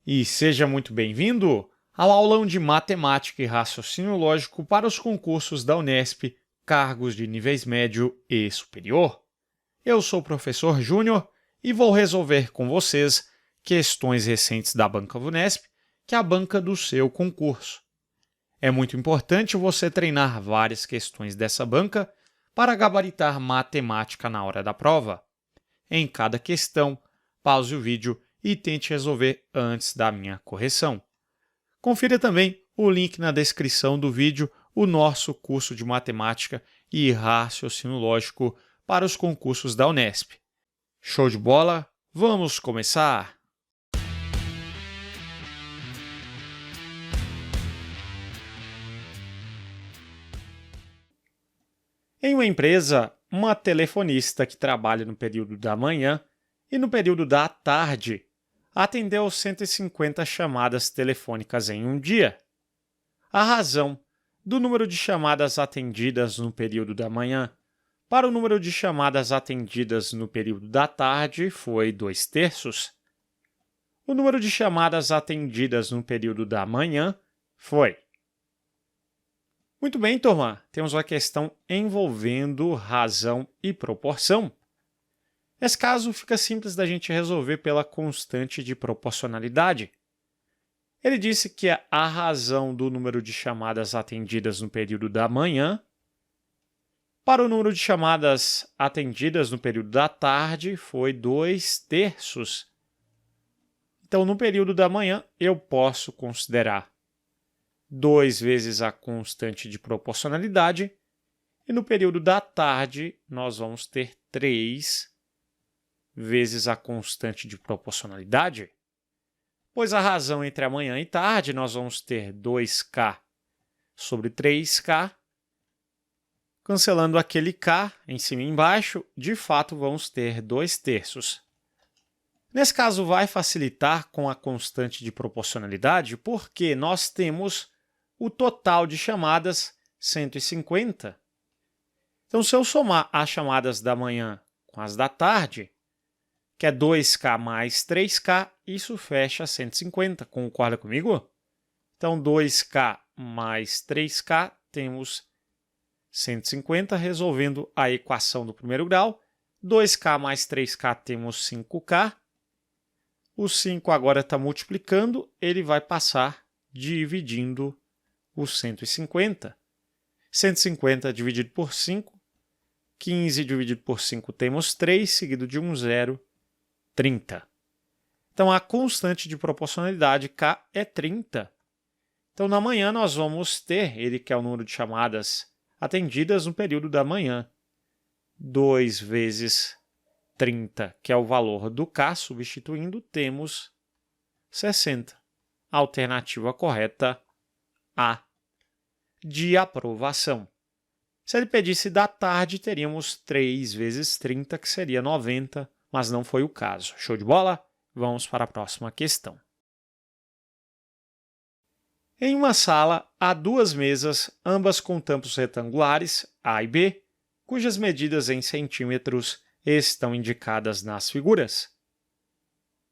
E seja muito bem-vindo ao aulão de Matemática e Raciocínio Lógico para os concursos da Unesp, cargos de níveis médio e superior. Eu sou o professor Júnior e vou resolver com vocês questões recentes da banca Unesp, que é a banca do seu concurso. É muito importante você treinar várias questões dessa banca para gabaritar matemática na hora da prova. Em cada questão, pause o vídeo e tente resolver antes da minha correção. Confira também o link na descrição do vídeo, o nosso curso de Matemática e Raciocínio Lógico para os concursos da Unesp. Show de bola? Vamos começar! Em uma empresa, uma telefonista que trabalha no período da manhã e no período da tarde atendeu 150 chamadas telefônicas em um dia. A razão do número de chamadas atendidas no período da manhã para o número de chamadas atendidas no período da tarde foi 2/3. O número de chamadas atendidas no período da manhã foi. Muito bem, turma. Temos uma questão envolvendo razão e proporção. Nesse caso, fica simples da gente resolver pela constante de proporcionalidade. Ele disse que a razão do número de chamadas atendidas no período da manhã para o número de chamadas atendidas no período da tarde foi 2/3. Então, no período da manhã, eu posso considerar 2 vezes a constante de proporcionalidade, e no período da tarde, nós vamos ter 3 vezes a constante de proporcionalidade, pois a razão entre amanhã e tarde, nós vamos ter 2k sobre 3k, cancelando aquele k em cima e embaixo, de fato vamos ter 2/3. Nesse caso, vai facilitar com a constante de proporcionalidade, porque nós temos o total de chamadas 150. Então, se eu somar as chamadas da manhã com as da tarde, que é 2k mais 3k, isso fecha 150. Concorda comigo? Então, 2k mais 3k, temos 150, resolvendo a equação do primeiro grau. 2k mais 3k, temos 5k. O 5 agora está multiplicando, ele vai passar dividindo o 150. 150 dividido por 5, 15 dividido por 5 temos 3, seguido de um zero, 30. Então, a constante de proporcionalidade K é 30. Então, na manhã, nós vamos ter, ele que é o número de chamadas atendidas no período da manhã. 2 vezes 30, que é o valor do K, substituindo, temos 60. Alternativa correta, A, de aprovação. Se ele pedisse da tarde, teríamos 3 vezes 30, que seria 90, mas não foi o caso. Show de bola? Vamos para a próxima questão. Em uma sala, há 2 mesas, ambas com tampos retangulares, A e B, cujas medidas em centímetros estão indicadas nas figuras.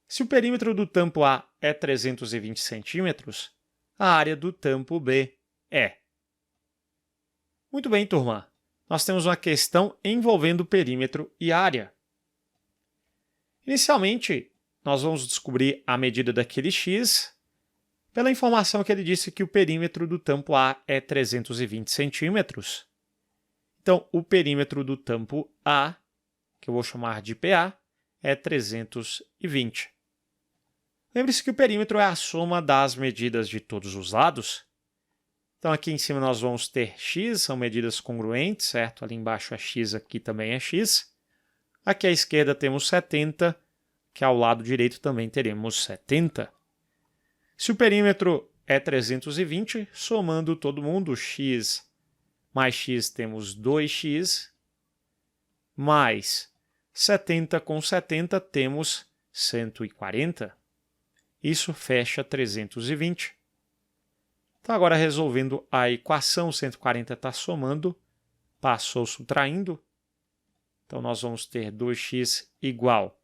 Se o perímetro do tampo A é 320 centímetros, a área do tampo B é. Muito bem, turma. Nós temos uma questão envolvendo perímetro e área. Inicialmente, nós vamos descobrir a medida daquele x pela informação que ele disse que o perímetro do tampo A é 320 centímetros. Então, o perímetro do tampo A, que eu vou chamar de PA, é 320. Lembre-se que o perímetro é a soma das medidas de todos os lados. Então, aqui em cima nós vamos ter x, são medidas congruentes, certo? Ali embaixo é x, aqui também é x. Aqui à esquerda temos 70, que ao lado direito também teremos 70. Se o perímetro é 320, somando todo mundo, x mais x temos 2x, mais 70 com 70 temos 140. Isso fecha 320. Então, agora resolvendo a equação, 140 está somando, passou subtraindo. Então, nós vamos ter 2x igual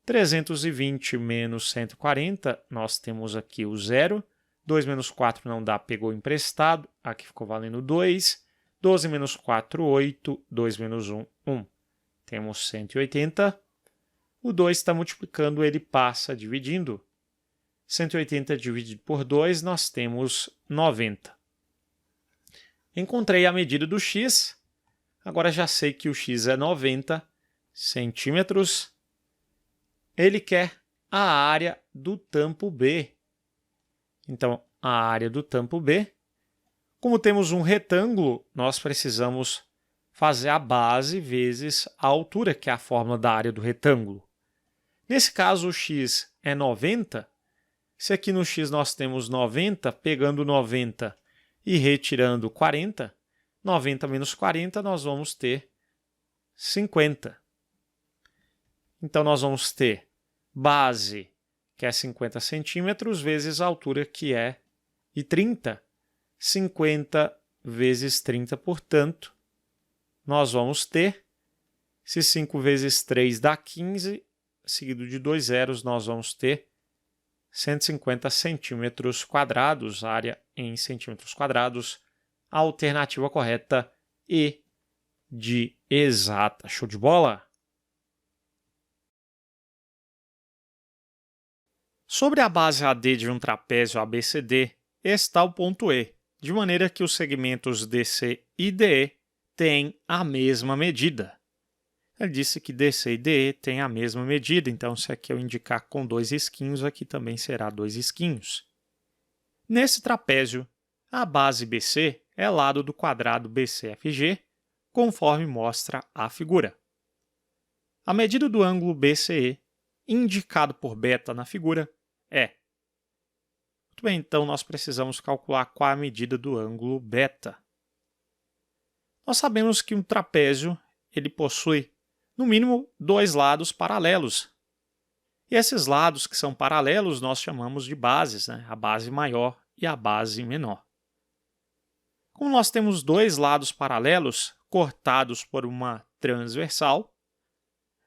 320 menos 140, nós temos aqui o 0. 2 menos 4 não dá, pegou emprestado. Aqui ficou valendo 2. 12 menos 4, 8. 2 menos 1, 1. Temos 180. O 2 está multiplicando, ele passa dividindo. 180 dividido por 2, nós temos 90. Encontrei a medida do x. Agora já sei que o x é 90 centímetros. Ele quer a área do tampo B. Então, a área do tampo B. Como temos um retângulo, nós precisamos fazer a base vezes a altura, que é a fórmula da área do retângulo. Nesse caso, o x é 90. Se aqui no x nós temos 90, pegando 90 e retirando 40, 90 menos 40, nós vamos ter 50. Então, nós vamos ter base, que é 50 centímetros, vezes a altura, que é de 30. 50 vezes 30, portanto, nós vamos ter, se 5 vezes 3 dá 15, seguido de 2 zeros, nós vamos ter 150 centímetros quadrados, área em centímetros quadrados. A alternativa correta E de exata. Show de bola? Sobre a base AD de um trapézio ABCD, está o ponto E, de maneira que os segmentos DC e DE têm a mesma medida. Ele disse que DC e DE têm a mesma medida, então se aqui eu indicar com 2 risquinhos, aqui também será 2 risquinhos. Nesse trapézio, a base BC é lado do quadrado BCFG, conforme mostra a figura. A medida do ângulo BCE, indicado por beta na figura, é. Muito bem, então nós precisamos calcular qual é a medida do ângulo beta. Nós sabemos que um trapézio ele possui, no mínimo, 2 lados paralelos. E esses lados que são paralelos nós chamamos de bases, né? A base maior e a base menor. Como nós temos 2 lados paralelos cortados por uma transversal,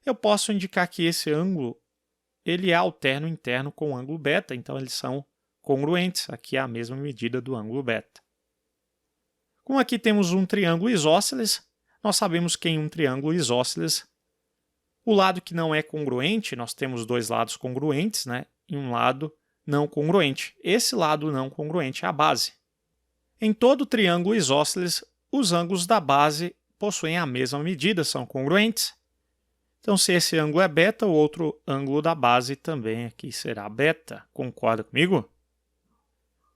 eu posso indicar que esse ângulo ele é alterno interno com o ângulo beta, então eles são congruentes. Aqui é a mesma medida do ângulo beta. Como aqui temos um triângulo isósceles, nós sabemos que em um triângulo isósceles, o lado que não é congruente, nós temos 2 lados congruentes, né? E um lado não congruente. Esse lado não congruente é a base. Em todo triângulo isósceles, os ângulos da base possuem a mesma medida, são congruentes. Então, se esse ângulo é beta, o outro ângulo da base também aqui será beta. Concorda comigo?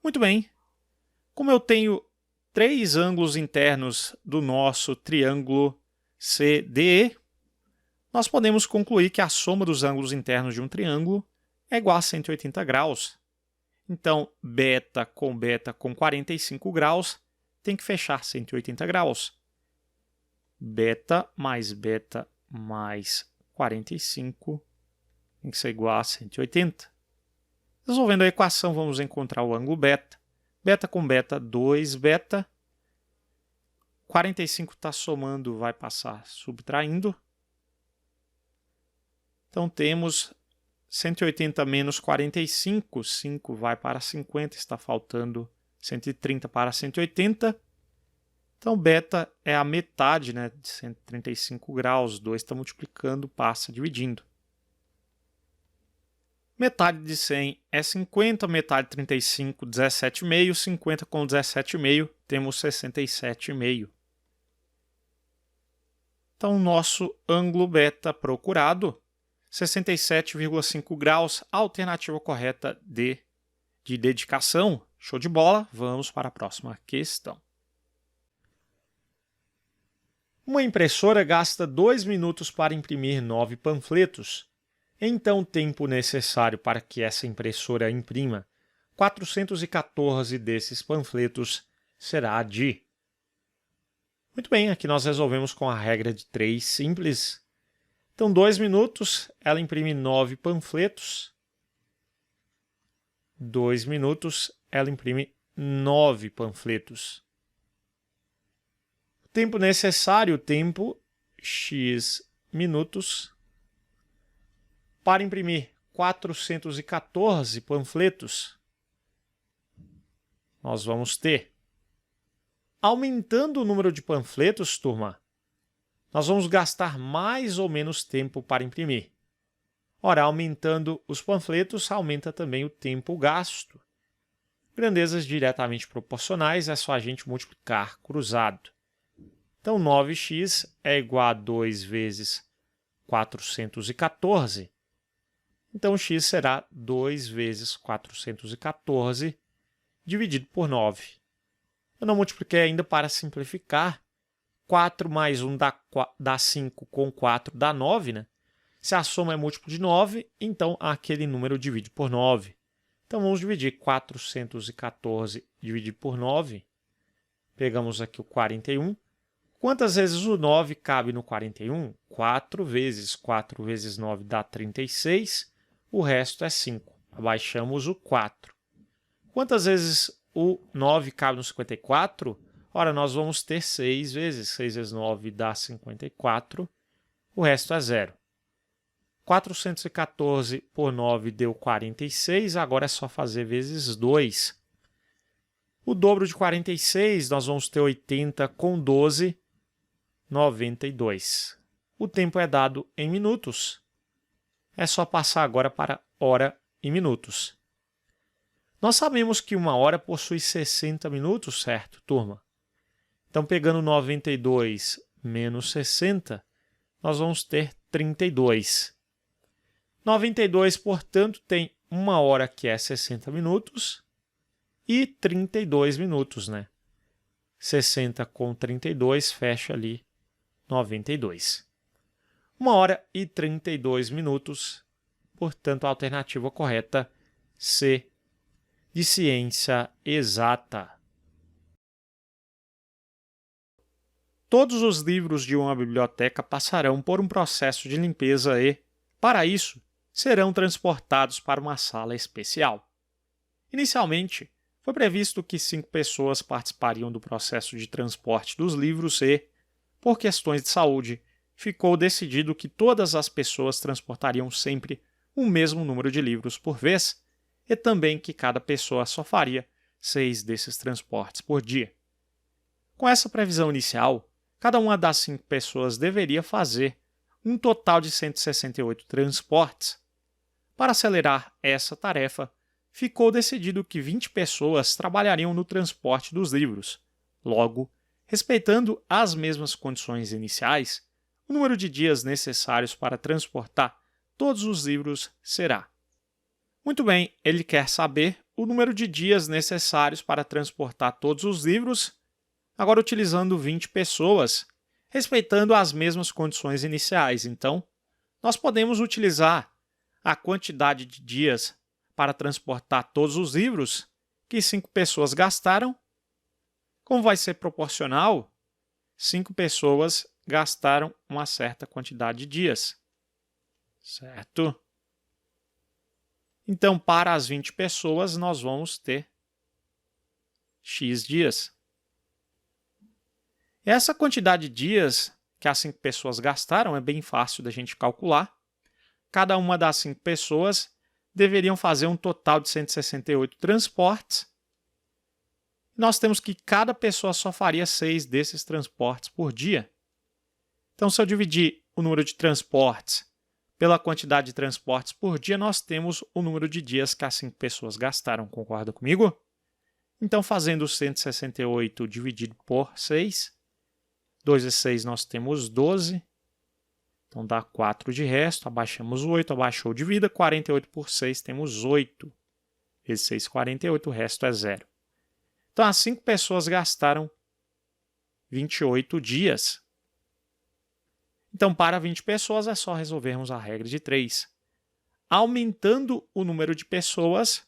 Muito bem. Como eu tenho 3 ângulos internos do nosso triângulo CDE, nós podemos concluir que a soma dos ângulos internos de um triângulo é igual a 180 graus. Então, beta com 45 graus tem que fechar 180 graus. Beta mais 45 tem que ser igual a 180. Resolvendo a equação, vamos encontrar o ângulo beta. Beta com beta, 2 beta. 45 está somando, vai passar subtraindo. Então, temos 180 menos 45, 5 vai para 50, está faltando 130 para 180. Então, beta é a metade, né, de 135 graus, 2 está multiplicando, passa dividindo. Metade de 100 é 50, metade de 35, 17,5, 50 com 17,5, temos 67,5. Então, nosso ângulo beta procurado, 67,5 graus, a alternativa correta D de dedicação. Show de bola, vamos para a próxima questão. Uma impressora gasta 2 minutos para imprimir 9 panfletos. Então, o tempo necessário para que essa impressora imprima 414 desses panfletos será de... Muito bem, aqui nós resolvemos com a regra de 3 simples. Então, 2 minutos, ela imprime 9 panfletos. 2 minutos, ela imprime 9 panfletos. O tempo necessário, tempo x minutos. para imprimir 414 panfletos, nós vamos ter, aumentando o número de panfletos, turma, nós vamos gastar mais ou menos tempo para imprimir. Ora, aumentando os panfletos, aumenta também o tempo gasto. Grandezas diretamente proporcionais, é só a gente multiplicar cruzado. Então, 9x é igual a 2 vezes 414. Então, x será 2 vezes 414 dividido por 9. Eu não multipliquei ainda para simplificar. 4 mais 1 dá 5, com 4 dá 9, né? Se a soma é múltiplo de 9, então aquele número divide por 9. Então, vamos dividir 414 dividido por 9. Pegamos aqui o 41. Quantas vezes o 9 cabe no 41? 4 vezes. 4 vezes 9 dá 36. O resto é 5. Abaixamos o 4. Quantas vezes o 9 cabe no 54? Ora, nós vamos ter 6 vezes. 6 vezes 9 dá 54. O resto é 0. 414 por 9 deu 46. Agora é só fazer vezes 2. O dobro de 46, nós vamos ter 80 com 12, 92. O tempo é dado em minutos. É só passar agora para hora e minutos. Nós sabemos que uma hora possui 60 minutos, certo, turma? Então, pegando 92 menos 60, nós vamos ter 32. 92, portanto, tem uma hora que é 60 minutos e 32 minutos, né? 60 com 32 fecha ali 92. 1 hora e 32 minutos, portanto, a alternativa correta C, de ciência exata. Todos os livros de uma biblioteca passarão por um processo de limpeza e, para isso, serão transportados para uma sala especial. Inicialmente, foi previsto que 5 pessoas participariam do processo de transporte dos livros e, por questões de saúde, ficou decidido que todas as pessoas transportariam sempre o mesmo número de livros por vez e também que cada pessoa só faria 6 desses transportes por dia. Com essa previsão inicial, cada uma das 5 pessoas deveria fazer um total de 168 transportes. Para acelerar essa tarefa, ficou decidido que 20 pessoas trabalhariam no transporte dos livros. Logo, respeitando as mesmas condições iniciais, o número de dias necessários para transportar todos os livros será. Muito bem, ele quer saber o número de dias necessários para transportar todos os livros, agora utilizando 20 pessoas, respeitando as mesmas condições iniciais. Então, nós podemos utilizar a quantidade de dias para transportar todos os livros que 5 pessoas gastaram. Como vai ser proporcional, 5 pessoas gastaram uma certa quantidade de dias, certo? Então, para as 20 pessoas, nós vamos ter X dias. Essa quantidade de dias que as 5 pessoas gastaram é bem fácil da gente calcular. Cada uma das 5 pessoas deveriam fazer um total de 168 transportes. Nós temos que cada pessoa só faria 6 desses transportes por dia. Então, se eu dividir o número de transportes pela quantidade de transportes por dia, nós temos o número de dias que as 5 pessoas gastaram. Concorda comigo? Então, fazendo 168 dividido por 6, 2 vezes 6 nós temos 12. Então, dá 4 de resto, abaixamos o 8, abaixou de vida, 48 por 6, temos 8. Vezes 6, 48, o resto é 0. Então, as 5 pessoas gastaram 28 dias. Então, para 20 pessoas, é só resolvermos a regra de 3. Aumentando o número de pessoas,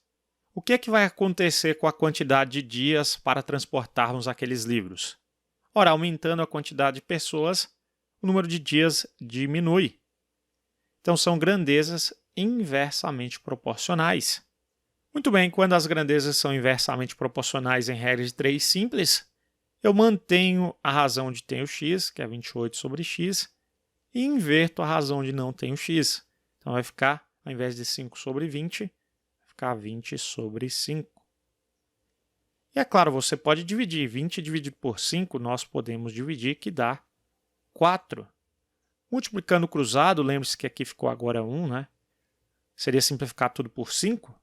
o que é que vai acontecer com a quantidade de dias para transportarmos aqueles livros? Ora, aumentando a quantidade de pessoas, o número de dias diminui. Então, são grandezas inversamente proporcionais. Muito bem, quando as grandezas são inversamente proporcionais em regra de 3 simples, eu mantenho a razão onde tenho x, que é 28 sobre x, e inverto a razão onde não tenho x. Então, vai ficar ao invés de 5 sobre 20, vai ficar 20 sobre 5. E é claro, você pode dividir. 20 dividido por 5, nós podemos dividir, que dá 4. Multiplicando cruzado, lembre-se que aqui ficou agora 1, né? Seria simplificar tudo por 5.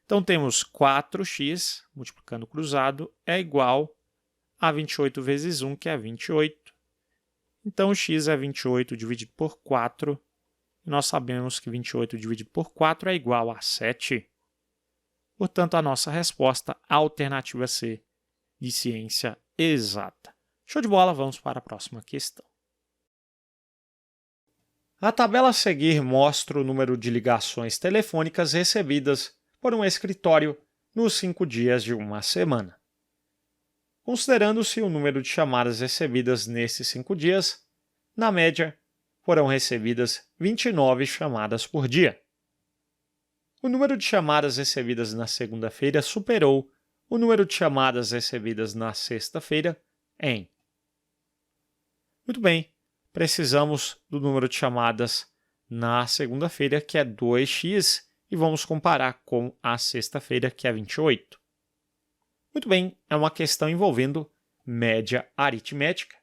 Então, temos 4x, multiplicando cruzado, é igual a 28 vezes 1, que é 28. Então, x é 28 dividido por 4. E nós sabemos que 28 dividido por 4 é igual a 7. Portanto, a nossa resposta, alternativa C, de ciência exata. Show de bola, vamos para a próxima questão. A tabela a seguir mostra o número de ligações telefônicas recebidas por um escritório nos 5 dias de uma semana. Considerando-se o número de chamadas recebidas nesses 5 dias, na média, foram recebidas 29 chamadas por dia. O número de chamadas recebidas na segunda-feira superou o número de chamadas recebidas na sexta-feira em... Muito bem, precisamos do número de chamadas na segunda-feira, que é 2x, e vamos comparar com a sexta-feira, que é 28. Muito bem, é uma questão envolvendo média aritmética.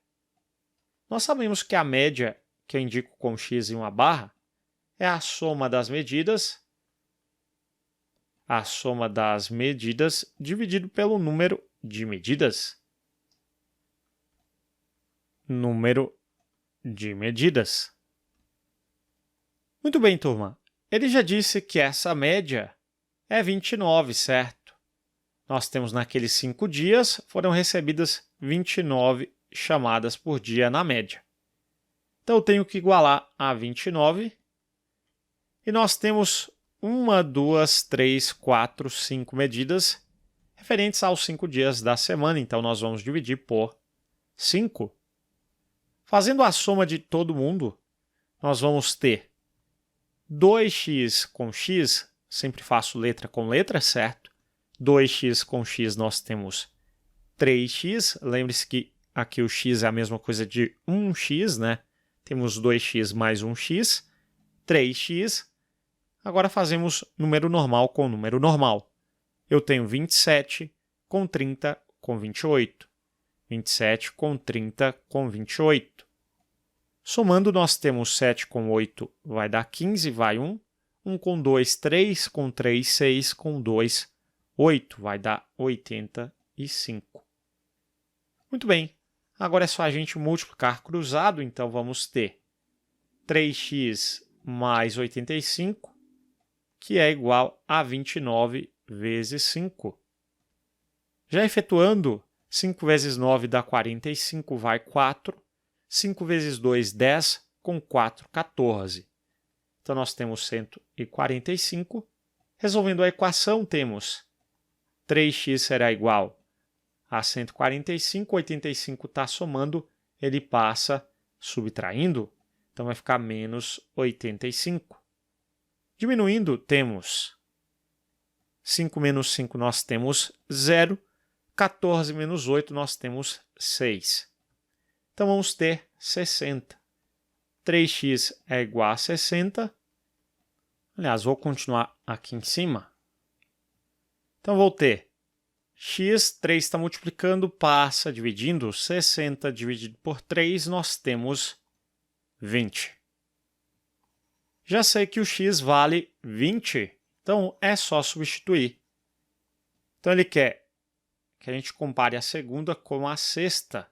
Nós sabemos que a média, que eu indico com x e uma barra, é a soma das medidas dividido pelo número de medidas. Número de medidas. Muito bem, turma. Ele já disse que essa média é 29, certo? Nós temos naqueles 5 dias, foram recebidas 29 chamadas por dia na média. Então, eu tenho que igualar a 29. E nós temos 1, 2, 3, 4, 5 medidas referentes aos 5 dias da semana. Então, nós vamos dividir por 5. Fazendo a soma de todo mundo, nós vamos ter 2x com x, sempre faço letra com letra, certo? 2x com x nós temos 3x. Lembre-se que aqui o x é a mesma coisa de 1x, né? Temos 2x mais 1x, 3x. Agora fazemos número normal com número normal. Eu tenho 27 com 30 com 28. 27 com 30 com 28. Somando, nós temos 7 com 8 vai dar 15, vai 1. 1 com 2, 3, com 3, 6, com 2, 8, vai dar 85. Muito bem, agora é só a gente multiplicar cruzado, então vamos ter 3x mais 85, que é igual a 29 vezes 5. Já efetuando, 5 vezes 9 dá 45, vai 4. 5 vezes 2, 10, com 4, 14. Então, nós temos 145. Resolvendo a equação, temos 3x será igual a 145. 85 está somando, ele passa subtraindo. Então, vai ficar menos 85. Diminuindo, temos 5 menos 5, nós temos 0. 14 menos 8, nós temos 6. Então, vamos ter 60. 3x é igual a 60. Aliás, vou continuar aqui em cima. Então, vou ter x, 3 está multiplicando, passa dividindo. 60 dividido por 3, nós temos 20. Já sei que o x vale 20, então é só substituir. Então, ele quer que a gente compare a segunda com a sexta.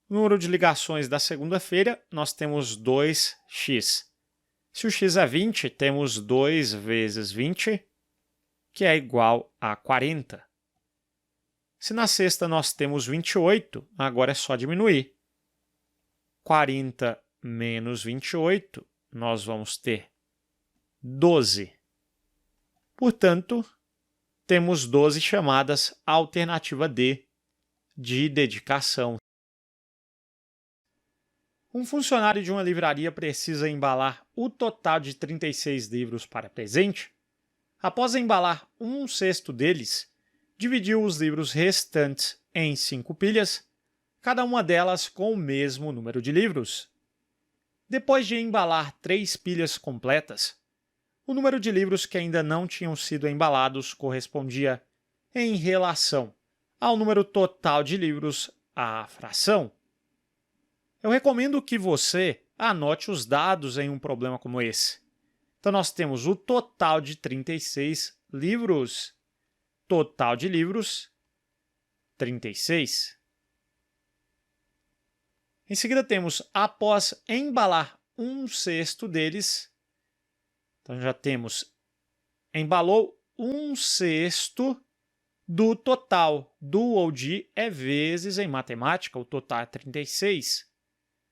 Número de ligações da segunda-feira, nós temos 2x. Se o x é 20, temos 2 vezes 20, que é igual a 40. Se na sexta nós temos 28, agora é só diminuir. 40 menos 28, nós vamos ter 12. Portanto, temos 12 chamadas, alternativa D, de dedicação. Um funcionário de uma livraria precisa embalar o total de 36 livros para presente. Após embalar 1/6 deles, dividiu os livros restantes em 5 pilhas, cada uma delas com o mesmo número de livros. Depois de embalar 3 pilhas completas, o número de livros que ainda não tinham sido embalados correspondia em relação ao número total de livros à fração. Eu recomendo que você anote os dados em um problema como esse. Então, nós temos o total de 36 livros. Total de livros, 36. Em seguida, temos, após embalar 1/6 deles, então já temos, embalou 1/6 do total. Do ou de é vezes em matemática, o total é 36.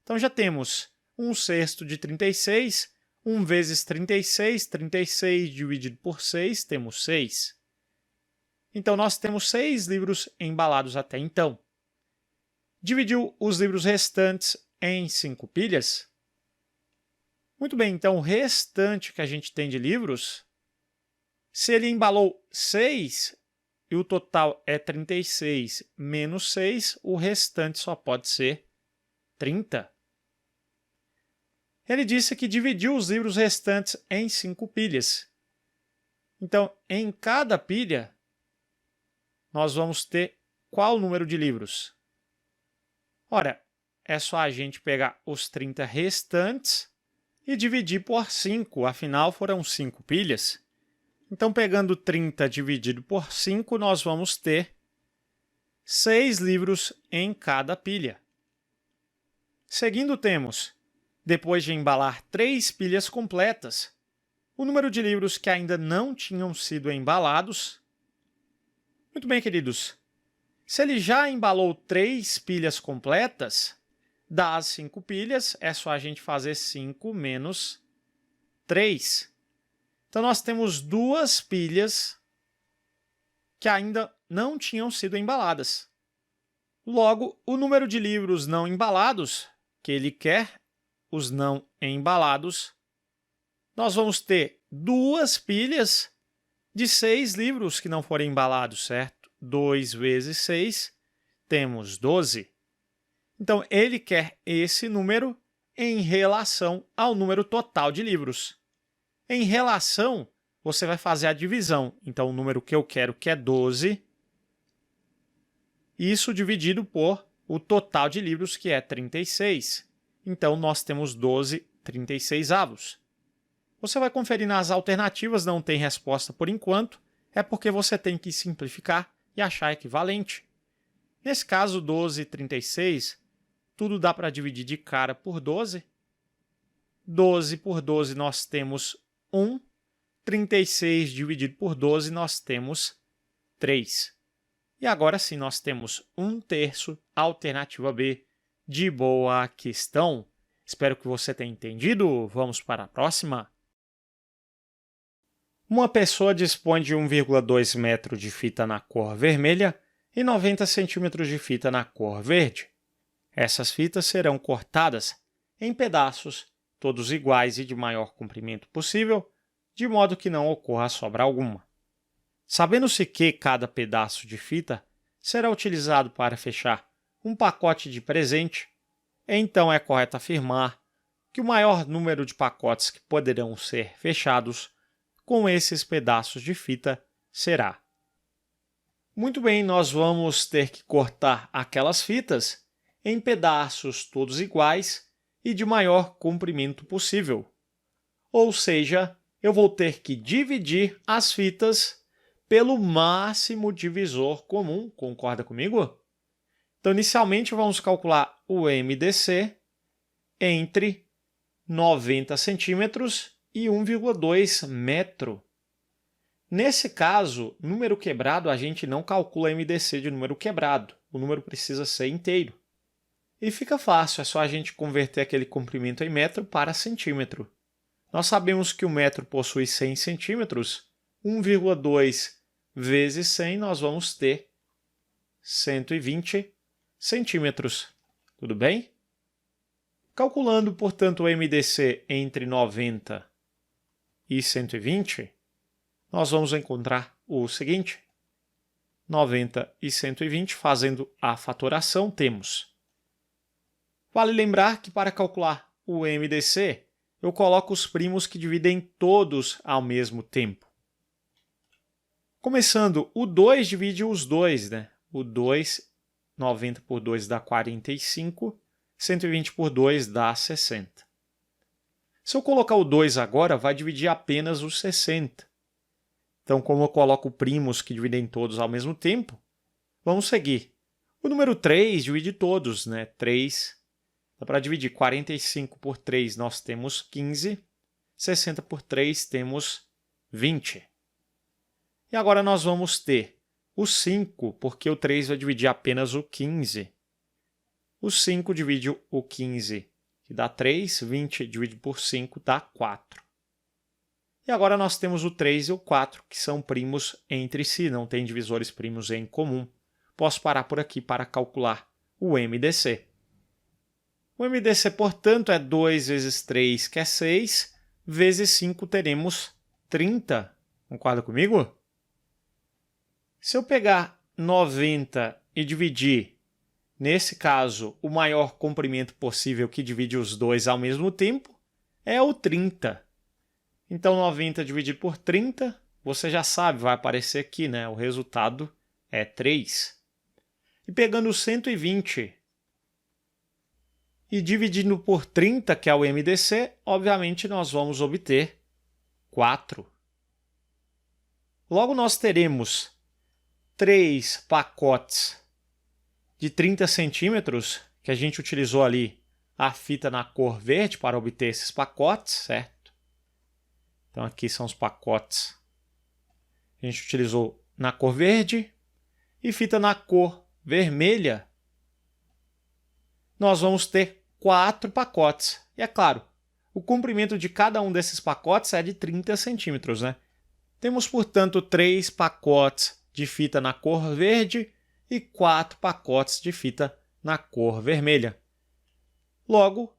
Então já temos 1/6 de 36, 1 vezes 36, 36 dividido por 6, temos 6. Então, nós temos 6 livros embalados até então. Dividiu os livros restantes em 5 pilhas? Muito bem, então o restante que a gente tem de livros, se ele embalou 6 e o total é 36 menos 6, o restante só pode ser 30. Ele disse que dividiu os livros restantes em 5 pilhas. Então, em cada pilha, nós vamos ter qual número de livros? Ora, é só a gente pegar os 30 restantes e dividir por 5, afinal foram 5 pilhas. Então, pegando 30 dividido por 5, nós vamos ter 6 livros em cada pilha. Seguindo, temos, depois de embalar 3 pilhas completas, o número de livros que ainda não tinham sido embalados. Muito bem, queridos. Se ele já embalou 3 pilhas completas, das 5 pilhas, é só a gente fazer 5 menos 3. Então, nós temos 2 pilhas que ainda não tinham sido embaladas. Logo, o número de livros não embalados, que ele quer, os não embalados, nós vamos ter 2 pilhas de 6 livros que não foram embalados, certo? 2 vezes 6, temos 12. Então, ele quer esse número em relação ao número total de livros. Em relação, você vai fazer a divisão. Então, o número que eu quero, que é 12, isso dividido por o total de livros, que é 36. Então, nós temos 12 36avos. Você vai conferir nas alternativas, não tem resposta por enquanto, é porque você tem que simplificar e achar equivalente. Nesse caso, 12 36, tudo dá para dividir de cara por 12. 12 por 12 nós temos 1. 36 dividido por 12 nós temos 3. E agora sim nós temos 1/3, alternativa B, de boa questão. Espero que você tenha entendido. Vamos para a próxima. Uma pessoa dispõe de 1,2 metro de fita na cor vermelha e 90 centímetros de fita na cor verde. Essas fitas serão cortadas em pedaços, todos iguais e de maior comprimento possível, de modo que não ocorra sobra alguma. Sabendo-se que cada pedaço de fita será utilizado para fechar um pacote de presente, então é correto afirmar que o maior número de pacotes que poderão ser fechados com esses pedaços de fita será. Muito bem, nós vamos ter que cortar aquelas fitas em pedaços todos iguais e de maior comprimento possível. Ou seja, eu vou ter que dividir as fitas pelo máximo divisor comum, concorda comigo? Então, inicialmente, vamos calcular o MDC entre 90 centímetros e 1,2 metro. Nesse caso, número quebrado, a gente não calcula MDC de número quebrado. O número precisa ser inteiro. E fica fácil, é só a gente converter aquele comprimento em metro para centímetro. Nós sabemos que o metro possui 100 centímetros. 1,2 vezes 100, nós vamos ter 120 centímetros. Tudo bem? Calculando, portanto, o MDC entre 90 e 120, nós vamos encontrar o seguinte. 90 e 120, fazendo a fatoração, temos. Vale lembrar que para calcular o MDC, eu coloco os primos que dividem todos ao mesmo tempo. Começando, o 2 divide os dois, né? O 2, 90 por 2 dá 45, 120 por 2 dá 60. Se eu colocar o 2 agora, vai dividir apenas os 60. Então, como eu coloco primos que dividem todos ao mesmo tempo, vamos seguir. O número 3 divide todos, né? 3, dá para dividir 45 por 3, nós temos 15. 60 por 3, temos 20. E agora nós vamos ter o 5, porque o 3 vai dividir apenas o 15. O 5 divide o 15, que dá 3. 20 dividido por 5 dá 4. E agora nós temos o 3 e o 4, que são primos entre si, não tem divisores primos em comum. Posso parar por aqui para calcular o MDC. O MDC, portanto, é 2 vezes 3, que é 6, vezes 5 teremos 30. Concorda comigo? Se eu pegar 90 e dividir, nesse caso, o maior comprimento possível que divide os dois ao mesmo tempo, é o 30. Então, 90 dividido por 30, você já sabe, vai aparecer aqui, né? O resultado é 3. E pegando o 120 e dividindo por 30, que é o MDC, obviamente nós vamos obter 4. Logo, nós teremos 3 pacotes de 30 centímetros, que a gente utilizou ali a fita na cor verde para obter esses pacotes, certo? Então, aqui são os pacotes que a gente utilizou na cor verde e fita na cor vermelha. Nós vamos ter 4 pacotes. E é claro, o comprimento de cada um desses pacotes é de 30 centímetros, né? Temos, portanto, 3 pacotes de fita na cor verde e 4 pacotes de fita na cor vermelha. Logo,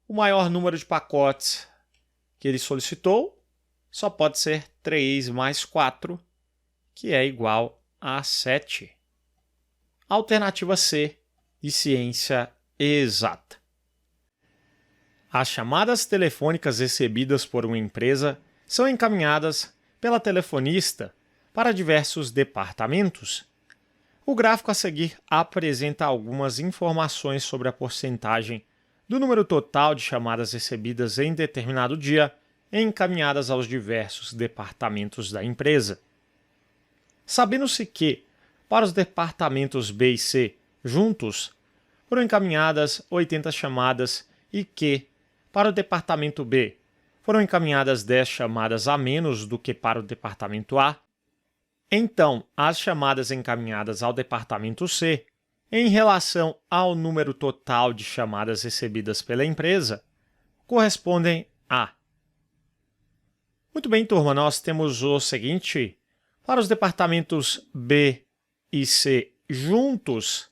o maior número de pacotes que ele solicitou só pode ser 3 mais 4, que é igual a 7. Alternativa C, de ciência exata. As chamadas telefônicas recebidas por uma empresa são encaminhadas pela telefonista para diversos departamentos. O gráfico a seguir apresenta algumas informações sobre a porcentagem do número total de chamadas recebidas em determinado dia encaminhadas aos diversos departamentos da empresa. Sabendo-se que, para os departamentos B e C juntos, foram encaminhadas 80 chamadas e que, para o departamento B, foram encaminhadas 10 chamadas a menos do que para o departamento A, então as chamadas encaminhadas ao departamento C, em relação ao número total de chamadas recebidas pela empresa, correspondem a. Muito bem, turma, nós temos o seguinte: para os departamentos B e C juntos,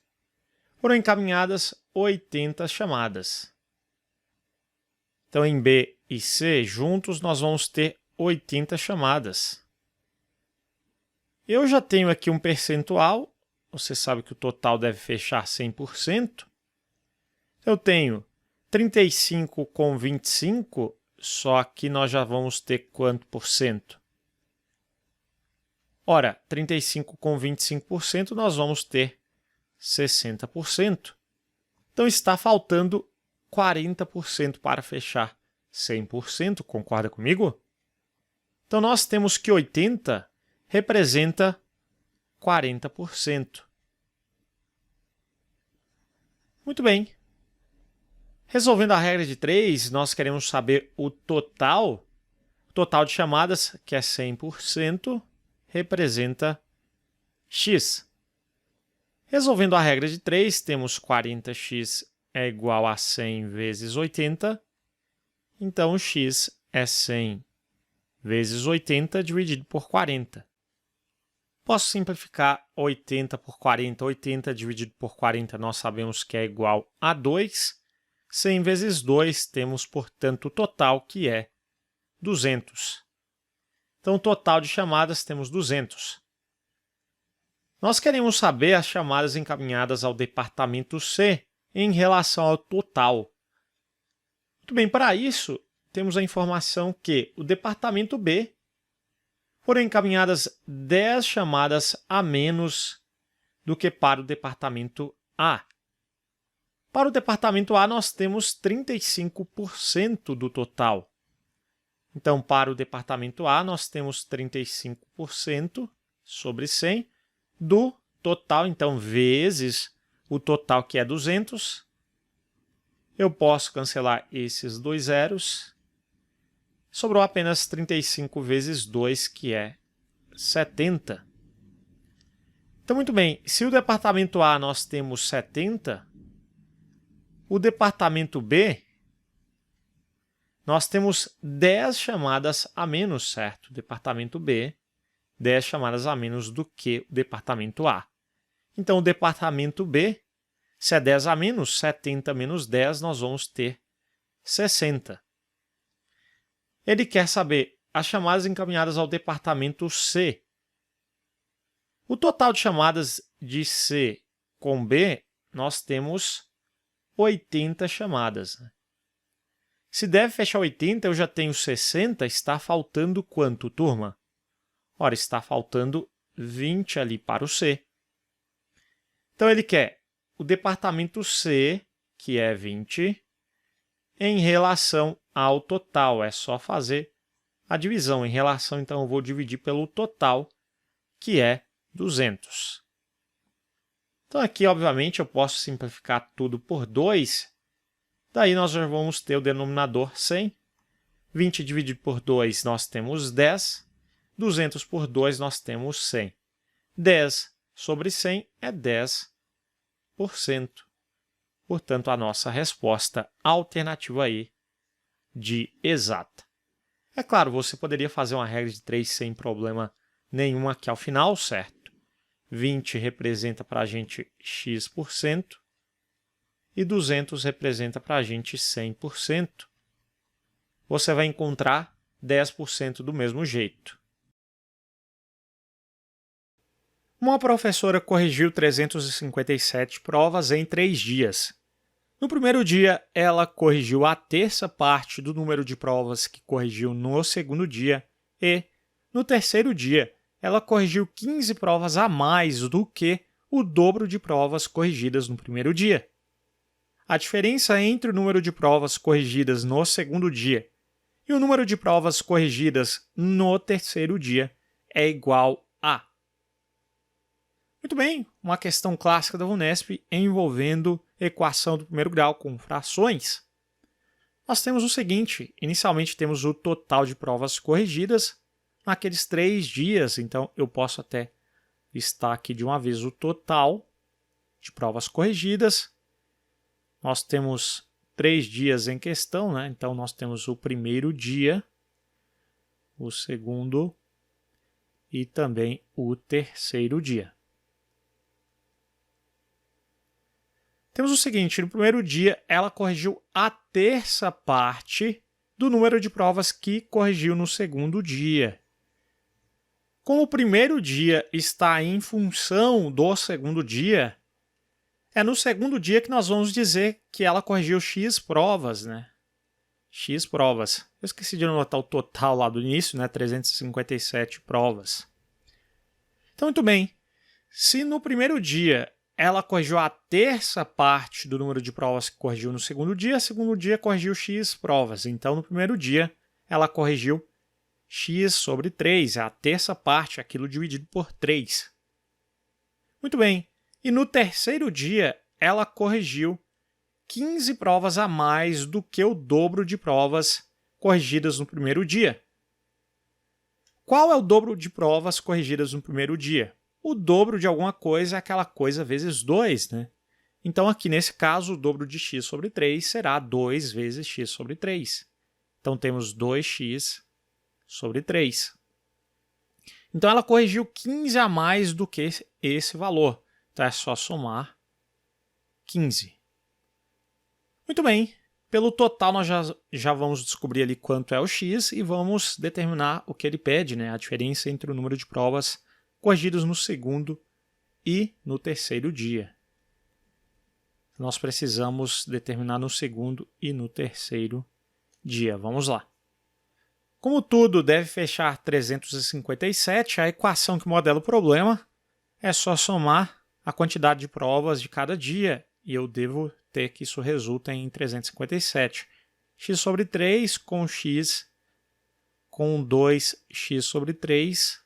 foram encaminhadas 80 chamadas. Então, em B e C juntos, nós vamos ter 80 chamadas. Eu já tenho aqui um percentual, você sabe que o total deve fechar 100%. Eu tenho 35 com 25, só que nós já vamos ter quanto por cento? Ora, 35 com 25%, nós vamos ter 60%. Então, está faltando 40% para fechar 100%, concorda comigo? Então, nós temos que 80 representa 40%. Muito bem. Resolvendo a regra de 3, nós queremos saber o total. O total de chamadas, que é 100%, representa x. Resolvendo a regra de 3, temos 40x é igual a 100 vezes 80. Então, x é 100 vezes 80 dividido por 40. Posso simplificar 80 por 40. 80 dividido por 40 nós sabemos que é igual a 2. 100 vezes 2 temos, portanto, o total que é 200. Então, o total de chamadas temos 200. Nós queremos saber as chamadas encaminhadas ao departamento C em relação ao total. Muito bem, para isso, temos a informação que o departamento B foram encaminhadas 10 chamadas a menos do que para o departamento A. Para o departamento A, nós temos 35% do total. Então, para o departamento A, nós temos 35% sobre 100 do total, então, vezes o total, que é 200. Eu posso cancelar esses dois zeros. Sobrou apenas 35 vezes 2, que é 70. Então, muito bem, se o departamento A nós temos 70, o departamento B, nós temos 10 chamadas a menos, certo? Departamento B, 10 chamadas a menos do que o departamento A. Então, o departamento B, se é 10 a menos, 70 menos 10, nós vamos ter 60. Ele quer saber as chamadas encaminhadas ao departamento C. O total de chamadas de C com B, nós temos 80 chamadas. Se deve fechar 80, eu já tenho 60, está faltando quanto, turma? Ora, está faltando 20 ali para o C. Então, ele quer o departamento C, que é 20, em relação ao total. É só fazer a divisão. Em relação, então, eu vou dividir pelo total, que é 200. Então, aqui, obviamente, eu posso simplificar tudo por 2. Daí, nós já vamos ter o denominador 100. 20 dividido por 2, nós temos 10. 200 por 2, nós temos 100. 10 sobre 100 é 10%. Portanto, a nossa resposta alternativa aí de exata. É claro, você poderia fazer uma regra de 3 sem problema nenhum aqui ao final, certo? 20 representa para a gente x% e 200 representa para a gente 100%. Você vai encontrar 10% do mesmo jeito. Uma professora corrigiu 357 provas em 3 dias. No primeiro dia, ela corrigiu a terça parte do número de provas que corrigiu no segundo dia e, no terceiro dia, ela corrigiu 15 provas a mais do que o dobro de provas corrigidas no primeiro dia. A diferença entre o número de provas corrigidas no segundo dia e o número de provas corrigidas no terceiro dia é igual a... Muito bem, uma questão clássica da Unesp envolvendo equação do primeiro grau com frações. Nós temos o seguinte, inicialmente temos o total de provas corrigidas naqueles 3 dias, então eu posso até listar aqui de uma vez o total de provas corrigidas. Nós temos 3 dias em questão, né? Então nós temos o primeiro dia, o segundo e também o terceiro dia. Temos o seguinte, no primeiro dia, ela corrigiu a terça parte do número de provas que corrigiu no segundo dia. Como o primeiro dia está em função do segundo dia, é no segundo dia que nós vamos dizer que ela corrigiu x provas, né? X provas. Eu esqueci de anotar o total lá do início, né? 357 provas. Então, muito bem. Se no primeiro dia ela corrigiu a terça parte do número de provas que corrigiu no segundo dia corrigiu x provas. Então, no primeiro dia, ela corrigiu x sobre 3, a terça parte, aquilo dividido por 3. Muito bem. E no terceiro dia, ela corrigiu 15 provas a mais do que o dobro de provas corrigidas no primeiro dia. Qual é o dobro de provas corrigidas no primeiro dia? O dobro de alguma coisa é aquela coisa vezes 2, né? Então, aqui nesse caso, o dobro de x sobre 3 será 2 vezes x sobre 3. Então, temos 2x sobre 3. Então, ela corrigiu 15 a mais do que esse valor. Então, é só somar 15. Muito bem. Pelo total, nós já vamos descobrir ali quanto é o x e vamos determinar o que ele pede, né? A diferença entre o número de provas corrigidos no segundo e no terceiro dia. Nós precisamos determinar no segundo e no terceiro dia. Vamos lá. Como tudo deve fechar 357, a equação que modela o problema é só somar a quantidade de provas de cada dia, e eu devo ter que isso resulta em 357. X sobre 3 com x com 2x sobre 3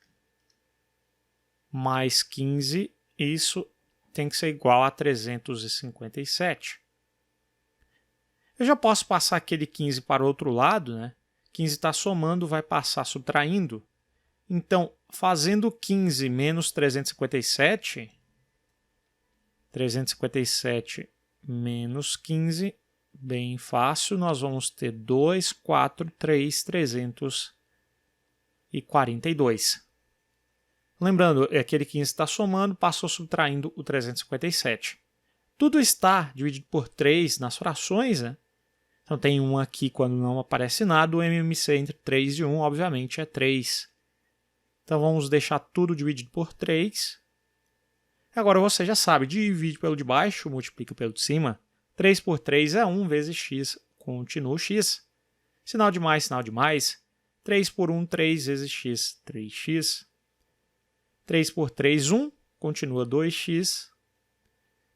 mais 15, isso tem que ser igual a 357. Eu já posso passar aquele 15 para o outro lado, né? 15 está somando, vai passar subtraindo. Então, fazendo 15 menos 357 menos 15, bem fácil, nós vamos ter 2, 4, 3, 342. Lembrando, aquele 15 está somando, passou subtraindo o 357. Tudo está dividido por 3 nas frações, né? Então tem 1 aqui quando não aparece nada, o MMC entre 3 e 1, obviamente, é 3. Então vamos deixar tudo dividido por 3. Agora você já sabe, divide pelo de baixo, multiplica pelo de cima. 3 por 3 é 1 vezes x, continua o x. Sinal de mais, sinal de mais. 3 por 1, 3 vezes x, 3x. 3 por 3, 1, continua 2x.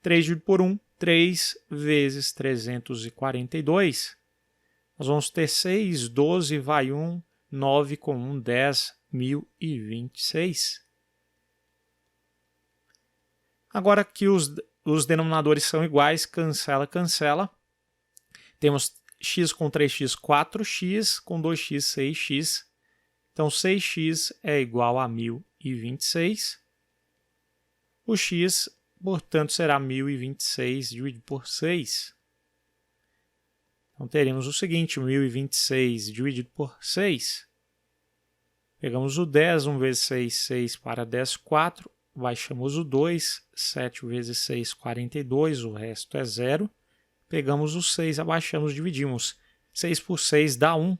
3 dividido por 1, 3 vezes 342. Nós vamos ter 6, 12, vai 1, 9 com 1, 10, 1026. Agora que os denominadores são iguais, cancela, cancela. Temos x com 3x, 4x, com 2x, 6x. Então, 6x é igual a 1026. O x, portanto, será 1026 dividido por 6. Então, teremos o seguinte, 1026 dividido por 6. Pegamos o 10, 1 vezes 6, 6 para 10, 4. Baixamos o 2, 7 vezes 6, 42, o resto é 0. Pegamos o 6, abaixamos, dividimos. 6 por 6 dá 1.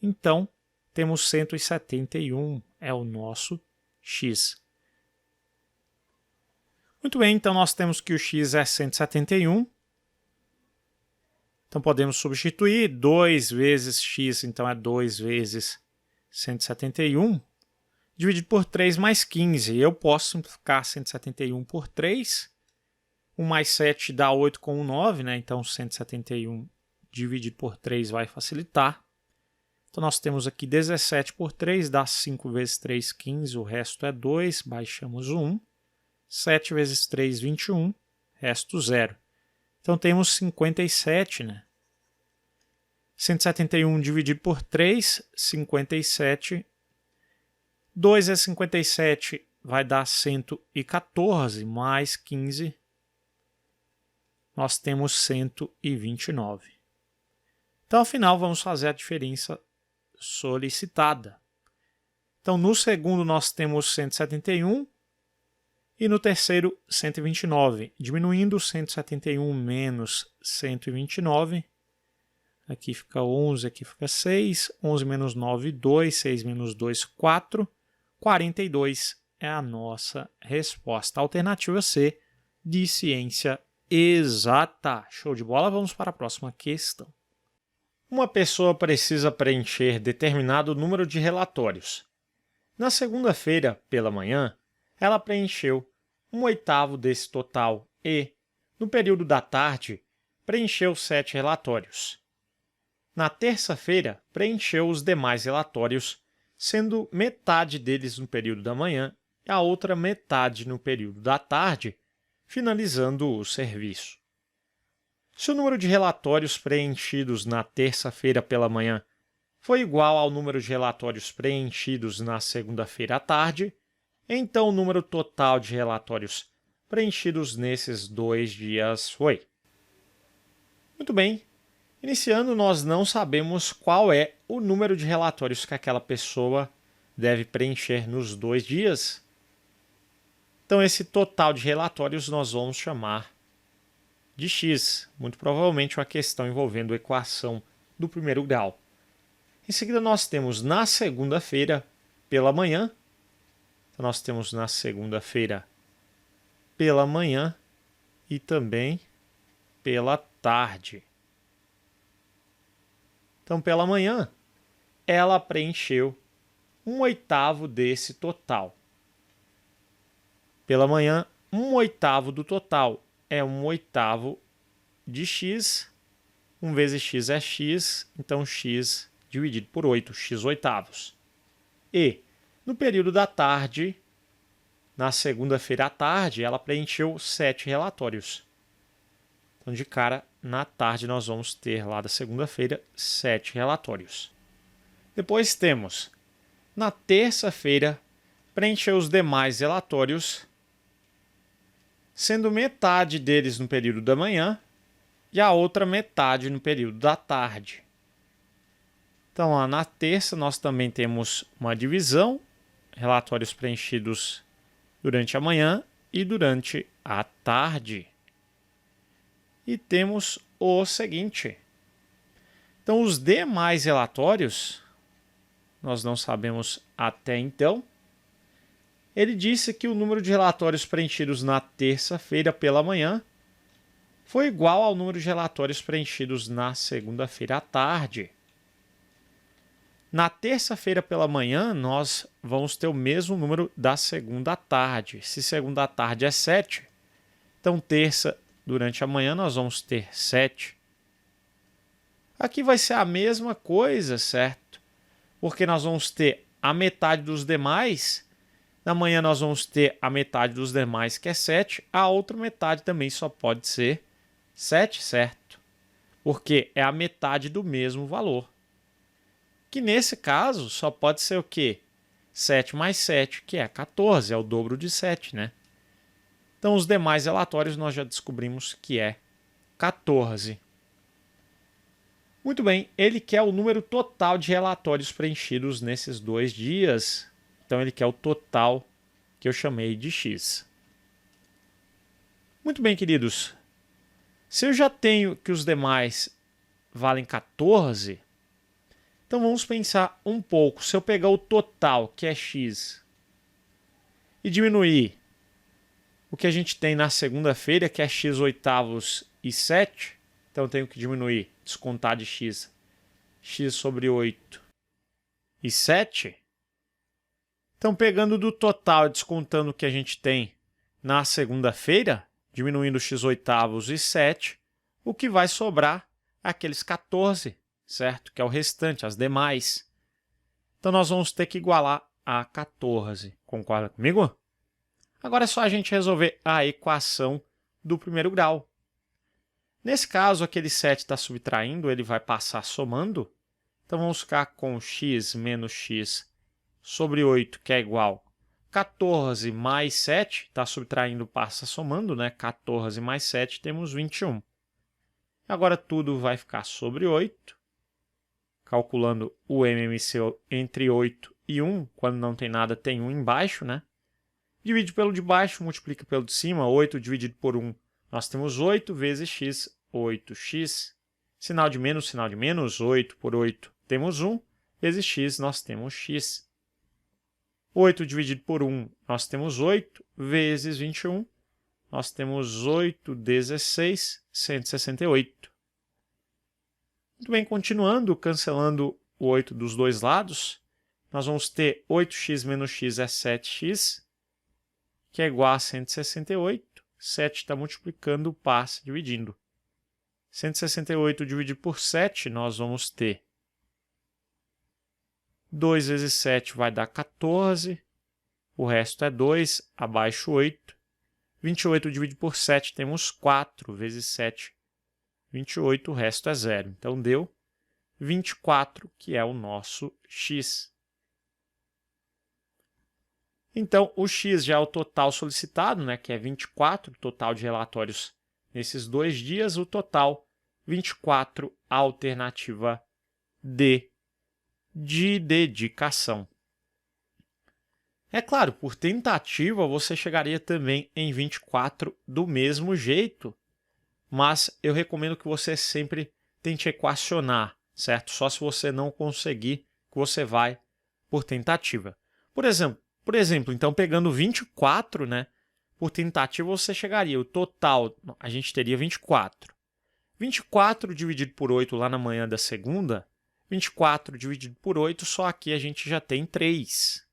Então, temos 171, é o nosso x. Muito bem, então nós temos que o x é 171. Então podemos substituir 2 vezes x, então é 2 vezes 171, dividido por 3 mais 15. Eu posso simplificar 171 por 3. 1 mais 7 dá 8 com 1, 9, né? Então 171 dividido por 3 vai facilitar. Então nós temos aqui 17 por 3, dá 5 vezes 3, 15, o resto é 2, baixamos o 1. 7 vezes 3, 21, resto 0. Então temos 57, né? 171 dividido por 3, 57. 2 vezes 57 vai dar 114, mais 15. Nós temos 129. Então, ao final, vamos fazer a diferença solicitada. Então, no segundo, nós temos 171 e no terceiro, 129. Diminuindo 171 menos 129, aqui fica 11, aqui fica 6. 11 menos 9, 2. 6 menos 2, 4. 42 é a nossa resposta. Alternativa C, de ciência exata. Show de bola, vamos para a próxima questão. Uma pessoa precisa preencher determinado número de relatórios. Na segunda-feira, pela manhã, ela preencheu 1/8 desse total e, no período da tarde, preencheu 7 relatórios. Na terça-feira, preencheu os demais relatórios, sendo metade deles no período da manhã e a outra metade no período da tarde, finalizando o serviço. Se o número de relatórios preenchidos na terça-feira pela manhã foi igual ao número de relatórios preenchidos na segunda-feira à tarde, então o número total de relatórios preenchidos nesses 2 dias foi. Muito bem. Iniciando, nós não sabemos qual é o número de relatórios que aquela pessoa deve preencher nos 2 dias. Então, esse total de relatórios nós vamos chamar de x, muito provavelmente uma questão envolvendo a equação do primeiro grau. Em seguida, nós temos na segunda-feira pela manhã. Então, nós temos na segunda-feira pela manhã e também pela tarde. Então, pela manhã, ela preencheu 1/8 desse total. Pela manhã, 1/8 do total é 1/8 de x. 1 vezes x é x, então x dividido por 8, x oitavos. E, no período da tarde, na segunda-feira à tarde, ela preencheu 7 relatórios. Então, de cara, na tarde, nós vamos ter lá da segunda-feira 7 relatórios. Depois temos, na terça-feira, preencheu os demais relatórios, sendo metade deles no período da manhã e a outra metade no período da tarde. Então, lá na terça, nós também temos uma divisão, relatórios preenchidos durante a manhã e durante a tarde. E temos o seguinte. Então, os demais relatórios, nós não sabemos até então. Ele disse que o número de relatórios preenchidos na terça-feira pela manhã foi igual ao número de relatórios preenchidos na segunda-feira à tarde. Na terça-feira pela manhã, nós vamos ter o mesmo número da segunda à tarde. Se segunda à tarde é 7, então terça durante a manhã nós vamos ter 7. Aqui vai ser a mesma coisa, certo? Porque nós vamos ter a metade dos demais. Na manhã nós vamos ter a metade dos demais, que é 7. A outra metade também só pode ser 7, certo? Porque é a metade do mesmo valor. Que nesse caso só pode ser o quê? 7 mais 7, que é 14, é o dobro de 7, né? Então, os demais relatórios nós já descobrimos que é 14. Muito bem, ele quer o número total de relatórios preenchidos nesses 2 dias. Então, ele quer o total que eu chamei de x. Muito bem, queridos. Se eu já tenho que os demais valem 14, então vamos pensar um pouco. Se eu pegar o total, que é x, e diminuir o que a gente tem na segunda-feira, que é x oitavos e 7, então eu tenho que diminuir, descontar de x, x sobre 8 e 7. Então, pegando do total e descontando o que a gente tem na segunda-feira, diminuindo x oitavos e 7, o que vai sobrar é aqueles 14, certo? Que é o restante, as demais. Então, nós vamos ter que igualar a 14. Concorda comigo? Agora é só a gente resolver a equação do primeiro grau. Nesse caso, aquele 7 está subtraindo, ele vai passar somando. Então, vamos ficar com x menos x sobre 8, que é igual a 14 mais 7. Está subtraindo, passa somando, né? 14 mais 7, temos 21. Agora, tudo vai ficar sobre 8. Calculando o MMC entre 8 e 1, quando não tem nada, tem 1 embaixo, né? Divide pelo de baixo, multiplica pelo de cima. 8 dividido por 1, nós temos 8 vezes x, 8x. Sinal de menos, 8 por 8, temos 1. Vezes x, nós temos x. 8 dividido por 1, nós temos 8. Vezes 21, nós temos 8, 16, 168. Muito bem, continuando, cancelando o 8 dos dois lados, nós vamos ter 8x menos x é 7x, que é igual a 168. 7 está multiplicando, passa dividindo. 168 dividido por 7, nós vamos ter 2 vezes 7 vai dar 14. O resto é 2, abaixo 8. 28 dividido por 7, temos 4 vezes 7. 28, o resto é 0. Então, deu 24, que é o nosso x. Então, o x já é o total solicitado, né, que é 24, total de relatórios nesses 2 dias. O total, 24, alternativa D, de dedicação. É claro, por tentativa, você chegaria também em 24 do mesmo jeito, mas eu recomendo que você sempre tente equacionar, certo? Só se você não conseguir, que você vai por tentativa. Por exemplo, então, pegando 24, né, por tentativa, você chegaria. O total, a gente teria 24. 24 dividido por 8 lá na manhã da segunda, 24 dividido por 8, só aqui a gente já tem 3.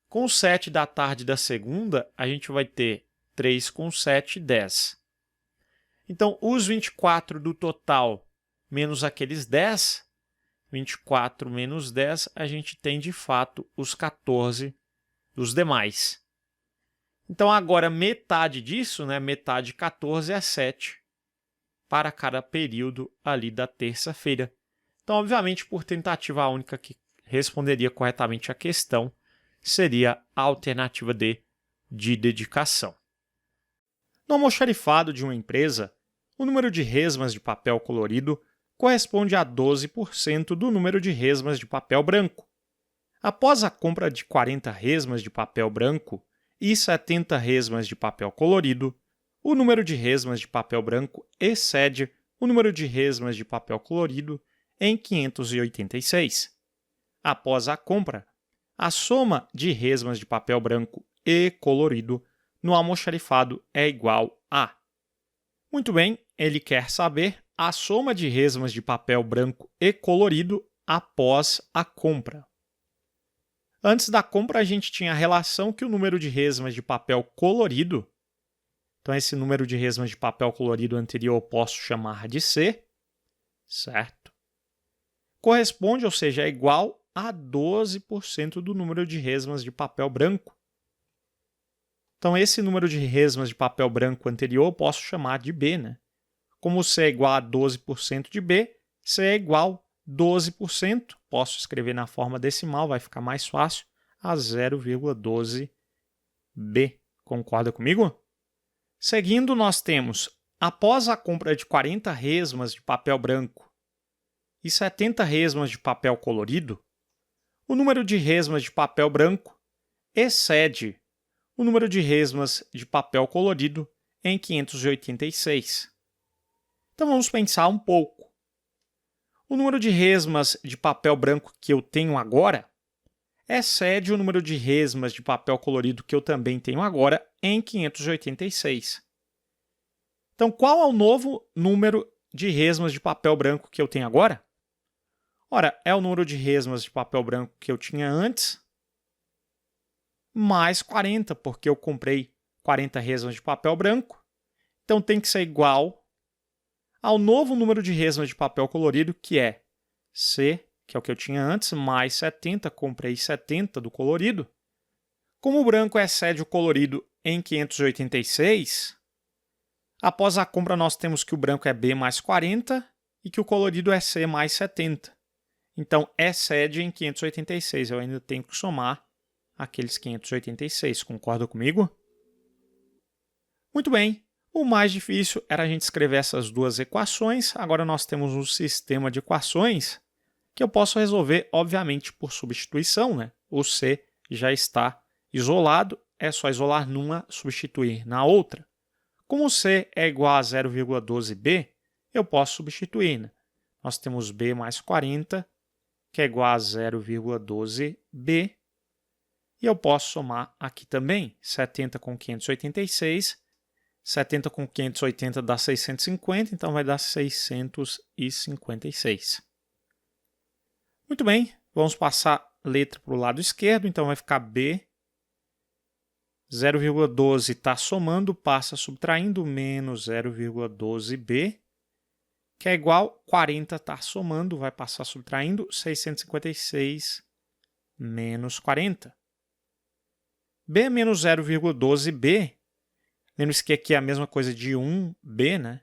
Com 7 da tarde da segunda, a gente vai ter 3 com 7, 10. Então, os 24 do total menos aqueles 10, 24 menos 10, a gente tem de fato os 14 dos demais. Então, agora metade disso, né, metade de 14 é 7 para cada período ali da terça-feira. Então, obviamente, por tentativa, a única que responderia corretamente a questão seria a alternativa D, de dedicação. No almoxarifado de uma empresa, o número de resmas de papel colorido corresponde a 12% do número de resmas de papel branco. Após a compra de 40 resmas de papel branco e 70 resmas de papel colorido, o número de resmas de papel branco excede o número de resmas de papel colorido em 586. Após a compra, a soma de resmas de papel branco e colorido no almoxarifado é igual a... Muito bem, ele quer saber a soma de resmas de papel branco e colorido após a compra. Antes da compra, a gente tinha a relação que o número de resmas de papel colorido, então esse número de resmas de papel colorido anterior eu posso chamar de C, certo? Corresponde, ou seja, é igual a 12% do número de resmas de papel branco. Então, esse número de resmas de papel branco anterior eu posso chamar de B, né? Como C é igual a 12% de B, C é igual a 12%, posso escrever na forma decimal, vai ficar mais fácil, a 0,12B. Concorda comigo? Seguindo, nós temos, após a compra de 40 resmas de papel branco e 70 resmas de papel colorido, o número de resmas de papel branco excede o número de resmas de papel colorido em 586. Então vamos pensar um pouco. O número de resmas de papel branco que eu tenho agora excede o número de resmas de papel colorido que eu também tenho agora em 586. Então, qual é o novo número de resmas de papel branco que eu tenho agora? Ora, é o número de resmas de papel branco que eu tinha antes, mais 40, porque eu comprei 40 resmas de papel branco. Então, tem que ser igual ao novo número de resmas de papel colorido, que é C, que é o que eu tinha antes, mais 70, comprei 70 do colorido. Como o branco excede o colorido em 586, após a compra nós temos que o branco é B mais 40 e que o colorido é C mais 70. Então, excede em 586. Eu ainda tenho que somar aqueles 586. Concorda comigo? Muito bem. O mais difícil era a gente escrever essas duas equações. Agora nós temos um sistema de equações que eu posso resolver, obviamente, por substituição, né? O C já está isolado, é só isolar numa, substituir na outra. Como C é igual a 0,12B, eu posso substituir, né? Nós temos B mais 40, que é igual a 0,12B. E eu posso somar aqui também 70 com 586. 70 com 580 dá 650, então vai dar 656. Muito bem, vamos passar letra para o lado esquerdo, então vai ficar B. 0,12 está somando, passa subtraindo, menos 0,12B, que é igual, 40 está somando, vai passar subtraindo, 656 menos 40. B menos 0,12B, lembre-se que aqui é a mesma coisa de 1B, né?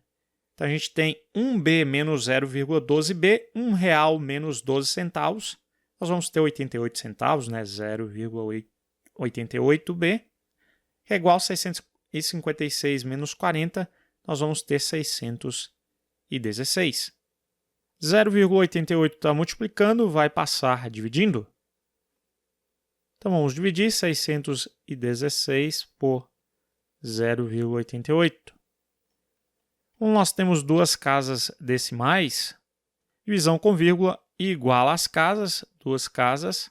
Então, a gente tem 1B menos 0,12B, R$1 menos 12 centavos. Nós vamos ter 88 centavos, né? 0,88B, que é igual a 656 menos 40, nós vamos ter 616. 0,88 está multiplicando, vai passar dividindo. Então, vamos dividir 616 por 0,88. Como nós temos duas casas decimais, divisão com vírgula iguala as casas, duas casas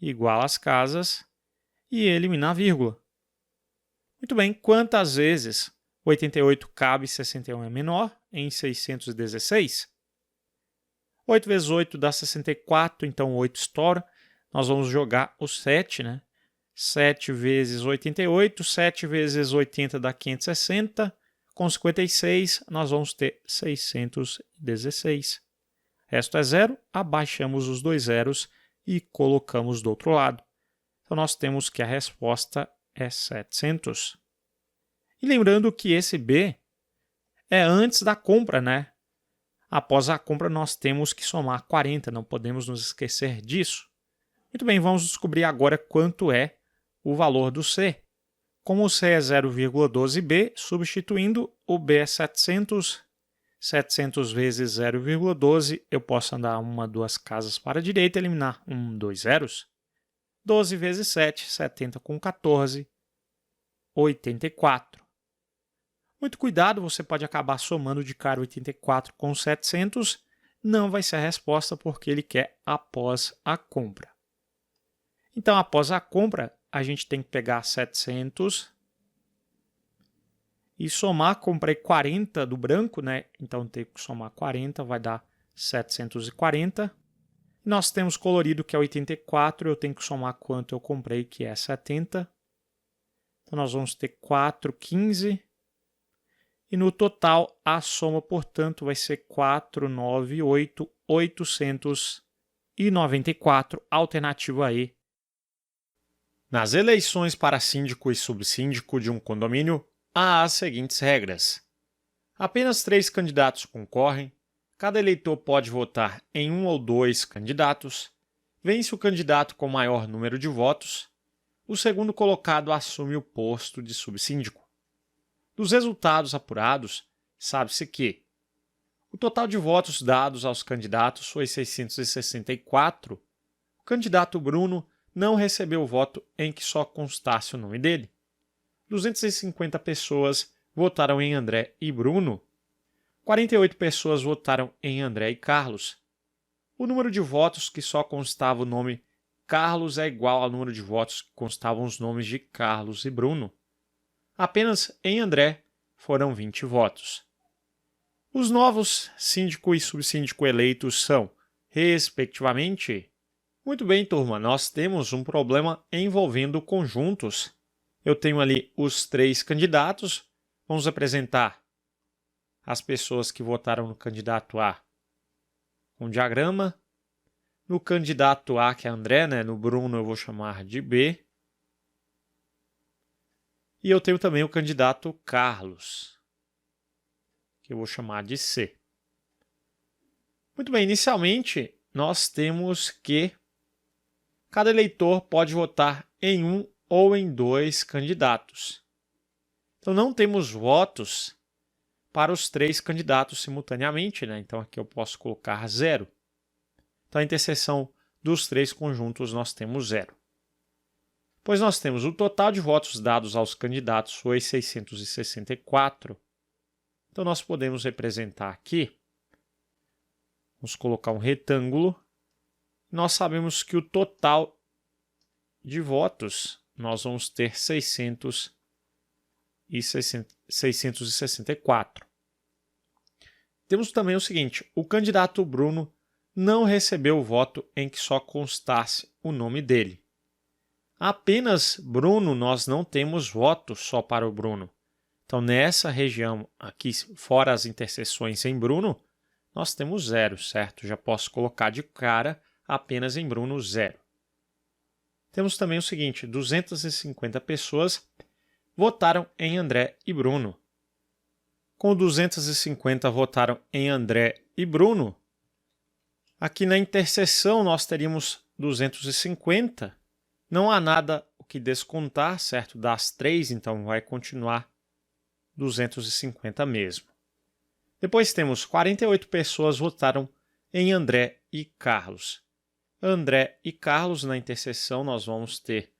iguala as casas e eliminar a vírgula. Muito bem, quantas vezes 88 cabe 61 é menor em 616? 8 vezes 8 dá 64, então 8 estoura. Nós vamos jogar o 7, né? 7 vezes 88, 7 vezes 80 dá 560. Com 56, nós vamos ter 616. Resto é zero, abaixamos os dois zeros e colocamos do outro lado. Então, nós temos que a resposta é 700. E lembrando que esse B é antes da compra, né? Após a compra, nós temos que somar 40, não podemos nos esquecer disso. Muito bem, vamos descobrir agora quanto é o valor do C. Como o C é 0,12B, substituindo, o B é 700. 700 vezes 0,12, eu posso andar uma, duas casas para a direita e eliminar dois zeros. 12 vezes 7, 70 com 14, 84. Muito cuidado, você pode acabar somando de cara 84 com 700. Não vai ser a resposta porque ele quer após a compra. Então, após a compra, a gente tem que pegar 700 e somar. Comprei 40 do branco, né? Então, tem que somar 40, vai dar 740. Nós temos colorido, que é 84, eu tenho que somar quanto eu comprei, que é 70. Então, nós vamos ter 4, 15. E no total, a soma, portanto, vai ser 498, 894, alternativa E. Nas eleições para síndico e subsíndico de um condomínio, há as seguintes regras. Apenas 3 candidatos concorrem, cada eleitor pode votar em um ou dois candidatos, vence o candidato com maior número de votos, o segundo colocado assume o posto de subsíndico. Dos resultados apurados, sabe-se que o total de votos dados aos candidatos foi 664, o candidato Bruno não recebeu voto em que só constasse o nome dele. 250 pessoas votaram em André e Bruno. 48 pessoas votaram em André e Carlos. O número de votos que só constava o nome Carlos é igual ao número de votos que constavam os nomes de Carlos e Bruno. Apenas em André foram 20 votos. Os novos síndico e subsíndico eleitos são, respectivamente... Muito bem, turma, nós temos um problema envolvendo conjuntos. Eu tenho ali os 3 candidatos. Vamos apresentar as pessoas que votaram no candidato A com diagrama. No candidato A, que é André, né? No Bruno eu vou chamar de B. E eu tenho também o candidato Carlos, que eu vou chamar de C. Muito bem, inicialmente nós temos que cada eleitor pode votar em um ou em 2 candidatos. Então, não temos votos para os 3 candidatos simultaneamente, né? Então, aqui eu posso colocar 0. Então, a interseção dos 3 conjuntos nós temos 0. Pois nós temos o total de votos dados aos candidatos foi 664. Então, nós podemos representar aqui, vamos colocar um retângulo. Nós sabemos que o total de votos nós vamos ter 664. Temos também o seguinte, o candidato Bruno não recebeu o voto em que só constasse o nome dele. Apenas Bruno, nós não temos voto só para o Bruno. Então, nessa região aqui, fora as interseções em Bruno, nós temos 0, certo? Já posso colocar de cara apenas em Bruno 0. Temos também o seguinte, 250 pessoas votaram em André e Bruno. Com 250 votaram em André e Bruno, aqui na interseção nós teríamos 250. Não há nada o que descontar, certo? Das 3, então vai continuar 250 mesmo. Depois temos 48 pessoas votaram em André e Carlos. André e Carlos, na interseção, nós vamos ter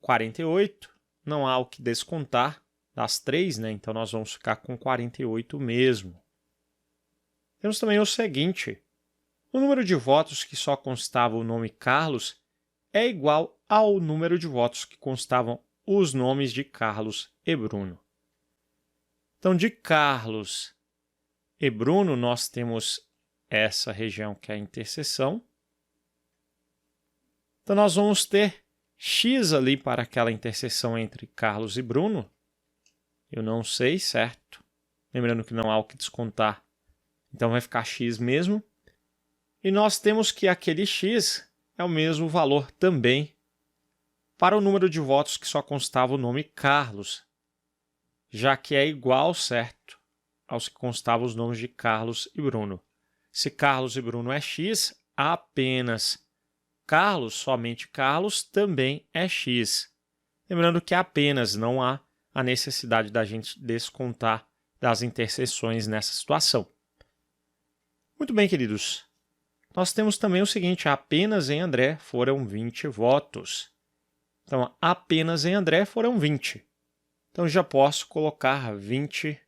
48. Não há o que descontar das 3, né? Então, nós vamos ficar com 48 mesmo. Temos também o seguinte. O número de votos que só constava o nome Carlos é igual ao número de votos que constavam os nomes de Carlos e Bruno. Então, de Carlos e Bruno, nós temos essa região que é a interseção. Então, nós vamos ter x ali para aquela interseção entre Carlos e Bruno. Eu não sei, certo? Lembrando que não há o que descontar. Então, vai ficar x mesmo. E nós temos que aquele x é o mesmo valor também para o número de votos que só constava o nome Carlos, já que é igual, certo, aos que constavam os nomes de Carlos e Bruno. Se Carlos e Bruno é x, apenas Carlos, somente Carlos, também é x. Lembrando que apenas não há a necessidade da gente descontar das interseções nessa situação. Muito bem, queridos. Nós temos também o seguinte, apenas em André foram 20 votos. Então, apenas em André foram 20. Então, já posso colocar 20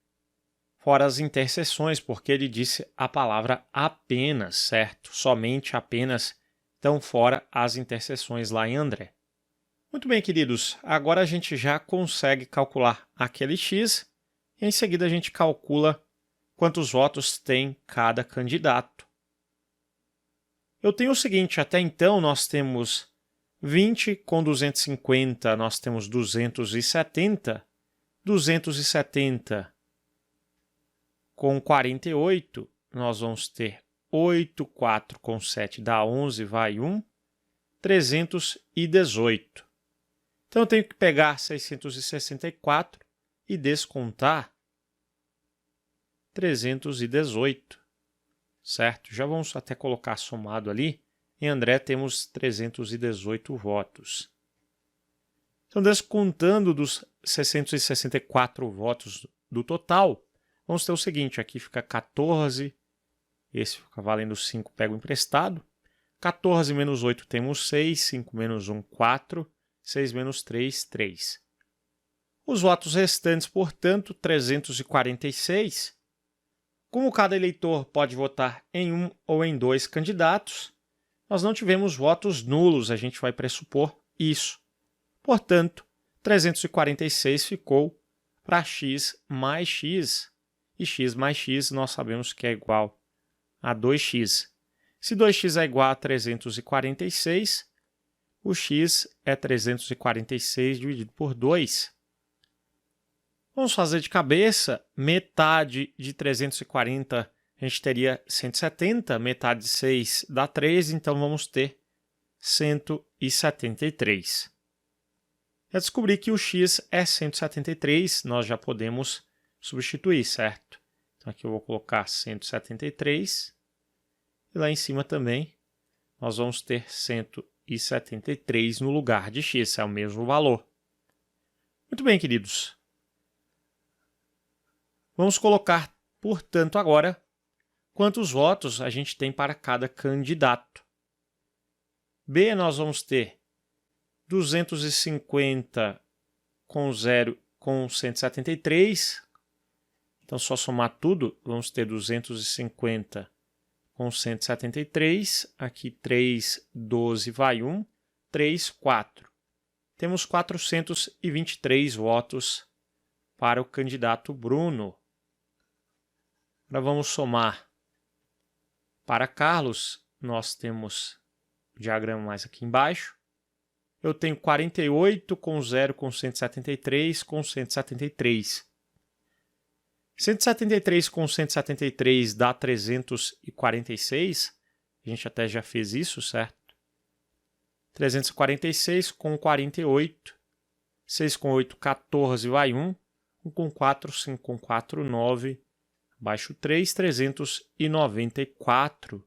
fora as interseções, porque ele disse a palavra apenas, certo? Somente, apenas. Então, fora as interseções lá em André. Muito bem, queridos. Agora a gente já consegue calcular aquele x. E em seguida a gente calcula quantos votos tem cada candidato. Eu tenho o seguinte, até então nós temos 20 com 250, nós temos 270. 270 com 48, nós vamos ter 8, 4 com 7 dá 11, vai 1, 318. Então, eu tenho que pegar 664 e descontar 318, certo? Já vamos até colocar somado ali. Em André temos 318 votos. Então, descontando dos 664 votos do total, vamos ter o seguinte, aqui fica 14, esse fica valendo 5, pego emprestado. 14 menos 8 temos 6, 5 menos 1, 4, 6 menos 3, 3. Os votos restantes, portanto, 346. Como cada eleitor pode votar em um ou em dois candidatos, nós não tivemos votos nulos, a gente vai pressupor isso. Portanto, 346 ficou para x mais x, e x mais x nós sabemos que é igual a 2x. Se 2x é igual a 346, o x é 346 dividido por 2. Vamos fazer de cabeça, metade de 340 a gente teria 170, metade de 6 dá 13, então vamos ter 173. Já descobri que o x é 173, nós já podemos substituir, certo? Então aqui eu vou colocar 173 e lá em cima também nós vamos ter 173 no lugar de x, é o mesmo valor. Muito bem, queridos. Vamos colocar, portanto, agora quantos votos a gente tem para cada candidato. B, nós vamos ter 250 com 0 com 173. Então, só somar tudo, vamos ter 250 com 173. Aqui, 3, 12, vai 1. 3, 4. Temos 423 votos para o candidato Bruno. Agora vamos somar para Carlos. Nós temos o diagrama mais aqui embaixo. Eu tenho 48 com 0 com 173 com 173. 173 com 173 dá 346. A gente até já fez isso, certo? 346 com 48. 6 com 8, 14, vai 1. 1 com 4, 5 com 4, 9. Abaixo 3, 394.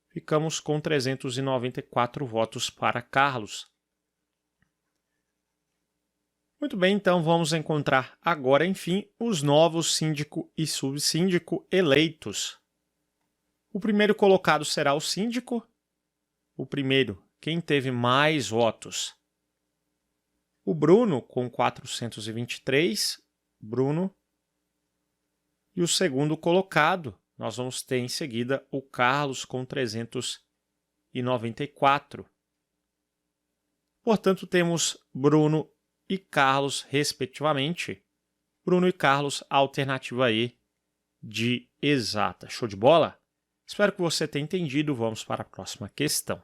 Ficamos com 394 votos para Carlos. Muito bem, então vamos encontrar agora, enfim, os novos síndico e subsíndico eleitos. O primeiro colocado será o síndico. O primeiro, quem teve mais votos? O Bruno, com 423. Bruno. E o segundo colocado, nós vamos ter em seguida o Carlos com 394. Portanto, temos Bruno e Carlos, respectivamente. Bruno e Carlos, alternativa E de exata. Show de bola? Espero que você tenha entendido. Vamos para a próxima questão.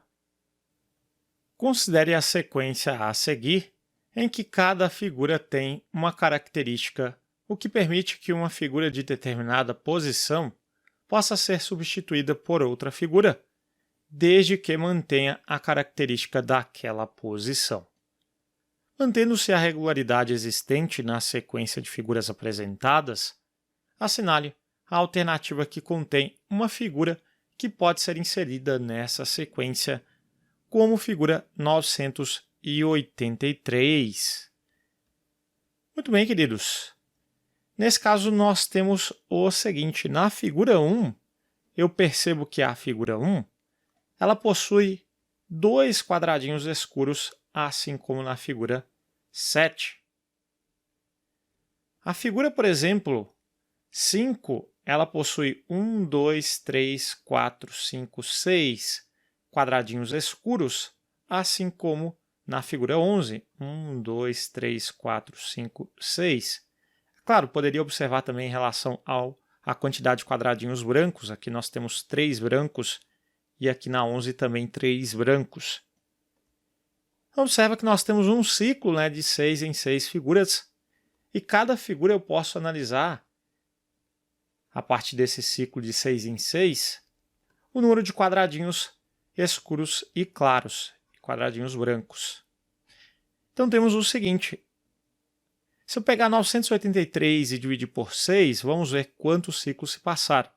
Considere a sequência a seguir, em que cada figura tem uma característica, o que permite que uma figura de determinada posição possa ser substituída por outra figura, desde que mantenha a característica daquela posição. Mantendo-se a regularidade existente na sequência de figuras apresentadas, assinale a alternativa que contém uma figura que pode ser inserida nessa sequência, como figura 983. Muito bem, queridos. Nesse caso, nós temos o seguinte. Na figura 1, eu percebo que a figura 1 ela possui dois quadradinhos escuros, assim como na figura 7. A figura, por exemplo, 5, ela possui 1, 2, 3, 4, 5, 6 quadradinhos escuros, assim como na figura 11, 1, 2, 3, 4, 5, 6. Claro, poderia observar também em relação à quantidade de quadradinhos brancos. Aqui nós temos 3 brancos e aqui na 11 também 3 brancos. Observa que nós temos um ciclo, de 6 em 6 figuras e cada figura eu posso analisar, a partir desse ciclo de 6 em 6, o número de quadradinhos escuros e claros, quadradinhos brancos. Então temos o seguinte. Se eu pegar 983 e dividir por 6, vamos ver quantos ciclos se passaram.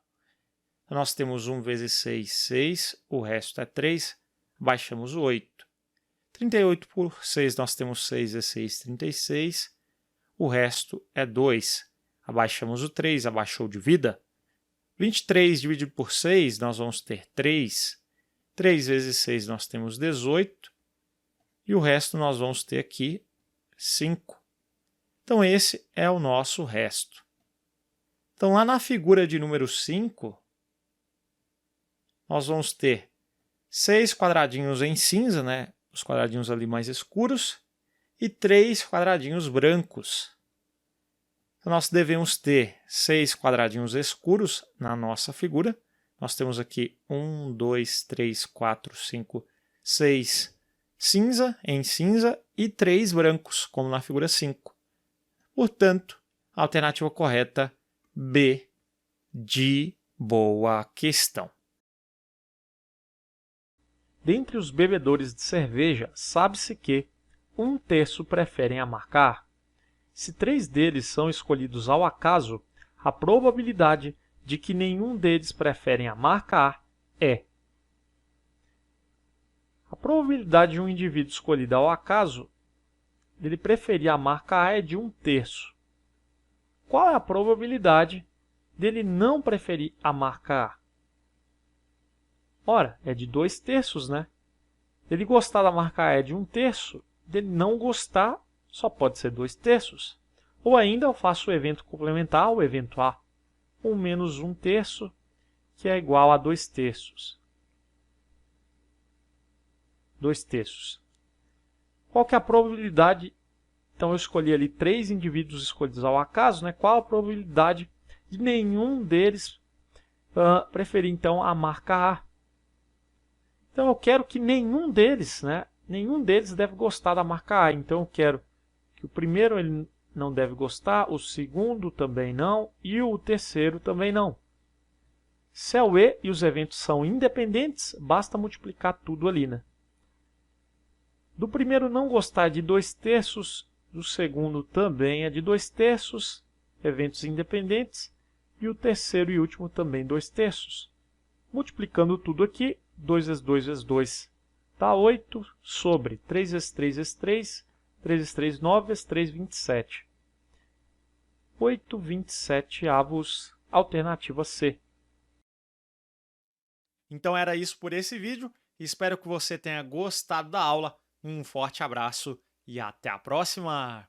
Então, nós temos 1 vezes 6, 6, o resto é 3, baixamos o 8. 38 por 6, nós temos 6 vezes 6, 36, o resto é 2. Abaixamos o 3, abaixou de vida. 23 dividido por 6, nós vamos ter 3. 3 vezes 6, nós temos 18. E o resto nós vamos ter aqui 5. Então, esse é o nosso resto. Então, lá na figura de número 5, nós vamos ter 6 quadradinhos em cinza, os quadradinhos ali mais escuros, e 3 quadradinhos brancos. Então, nós devemos ter 6 quadradinhos escuros na nossa figura. Nós temos aqui 1, 2, 3, 4, 5, 6 cinza em cinza e 3 brancos, como na figura 5. Portanto, a alternativa correta B de boa questão. Dentre os bebedores de cerveja, sabe-se que 1/3 preferem a marcar. Se 3 deles são escolhidos ao acaso, a probabilidade de que nenhum deles preferem a marcar é. A probabilidade de um indivíduo escolhido ao acaso dele preferir a marca A é de 1/3. Qual é a probabilidade dele não preferir a marca A? Ora, é de 2/3, Ele gostar da marca A é de 1/3, dele não gostar só pode ser 2/3. Ou ainda eu faço o evento complementar, o evento A, 1 menos 1/3, que é igual a 2/3. 2/3. Qual que é a probabilidade? Então, eu escolhi ali 3 indivíduos escolhidos ao acaso, Qual a probabilidade de nenhum deles preferir, então, a marca A? Então, eu quero que nenhum deles deve gostar da marca A. Então, eu quero que o primeiro ele não deve gostar, o segundo também não e o terceiro também não. Se é o E e os eventos são independentes, basta multiplicar tudo ali, Do primeiro não gostar é de 2/3, do segundo também é de 2/3, eventos independentes, e o terceiro e último também 2/3. Multiplicando tudo aqui, 2 vezes 2 vezes 2 dá 8, sobre 3 vezes 3 vezes 3, 3 vezes 3, 9 vezes 3, 27. 8/27avos, alternativa C. Então era isso por esse vídeo. Espero que você tenha gostado da aula. Um forte abraço e até a próxima!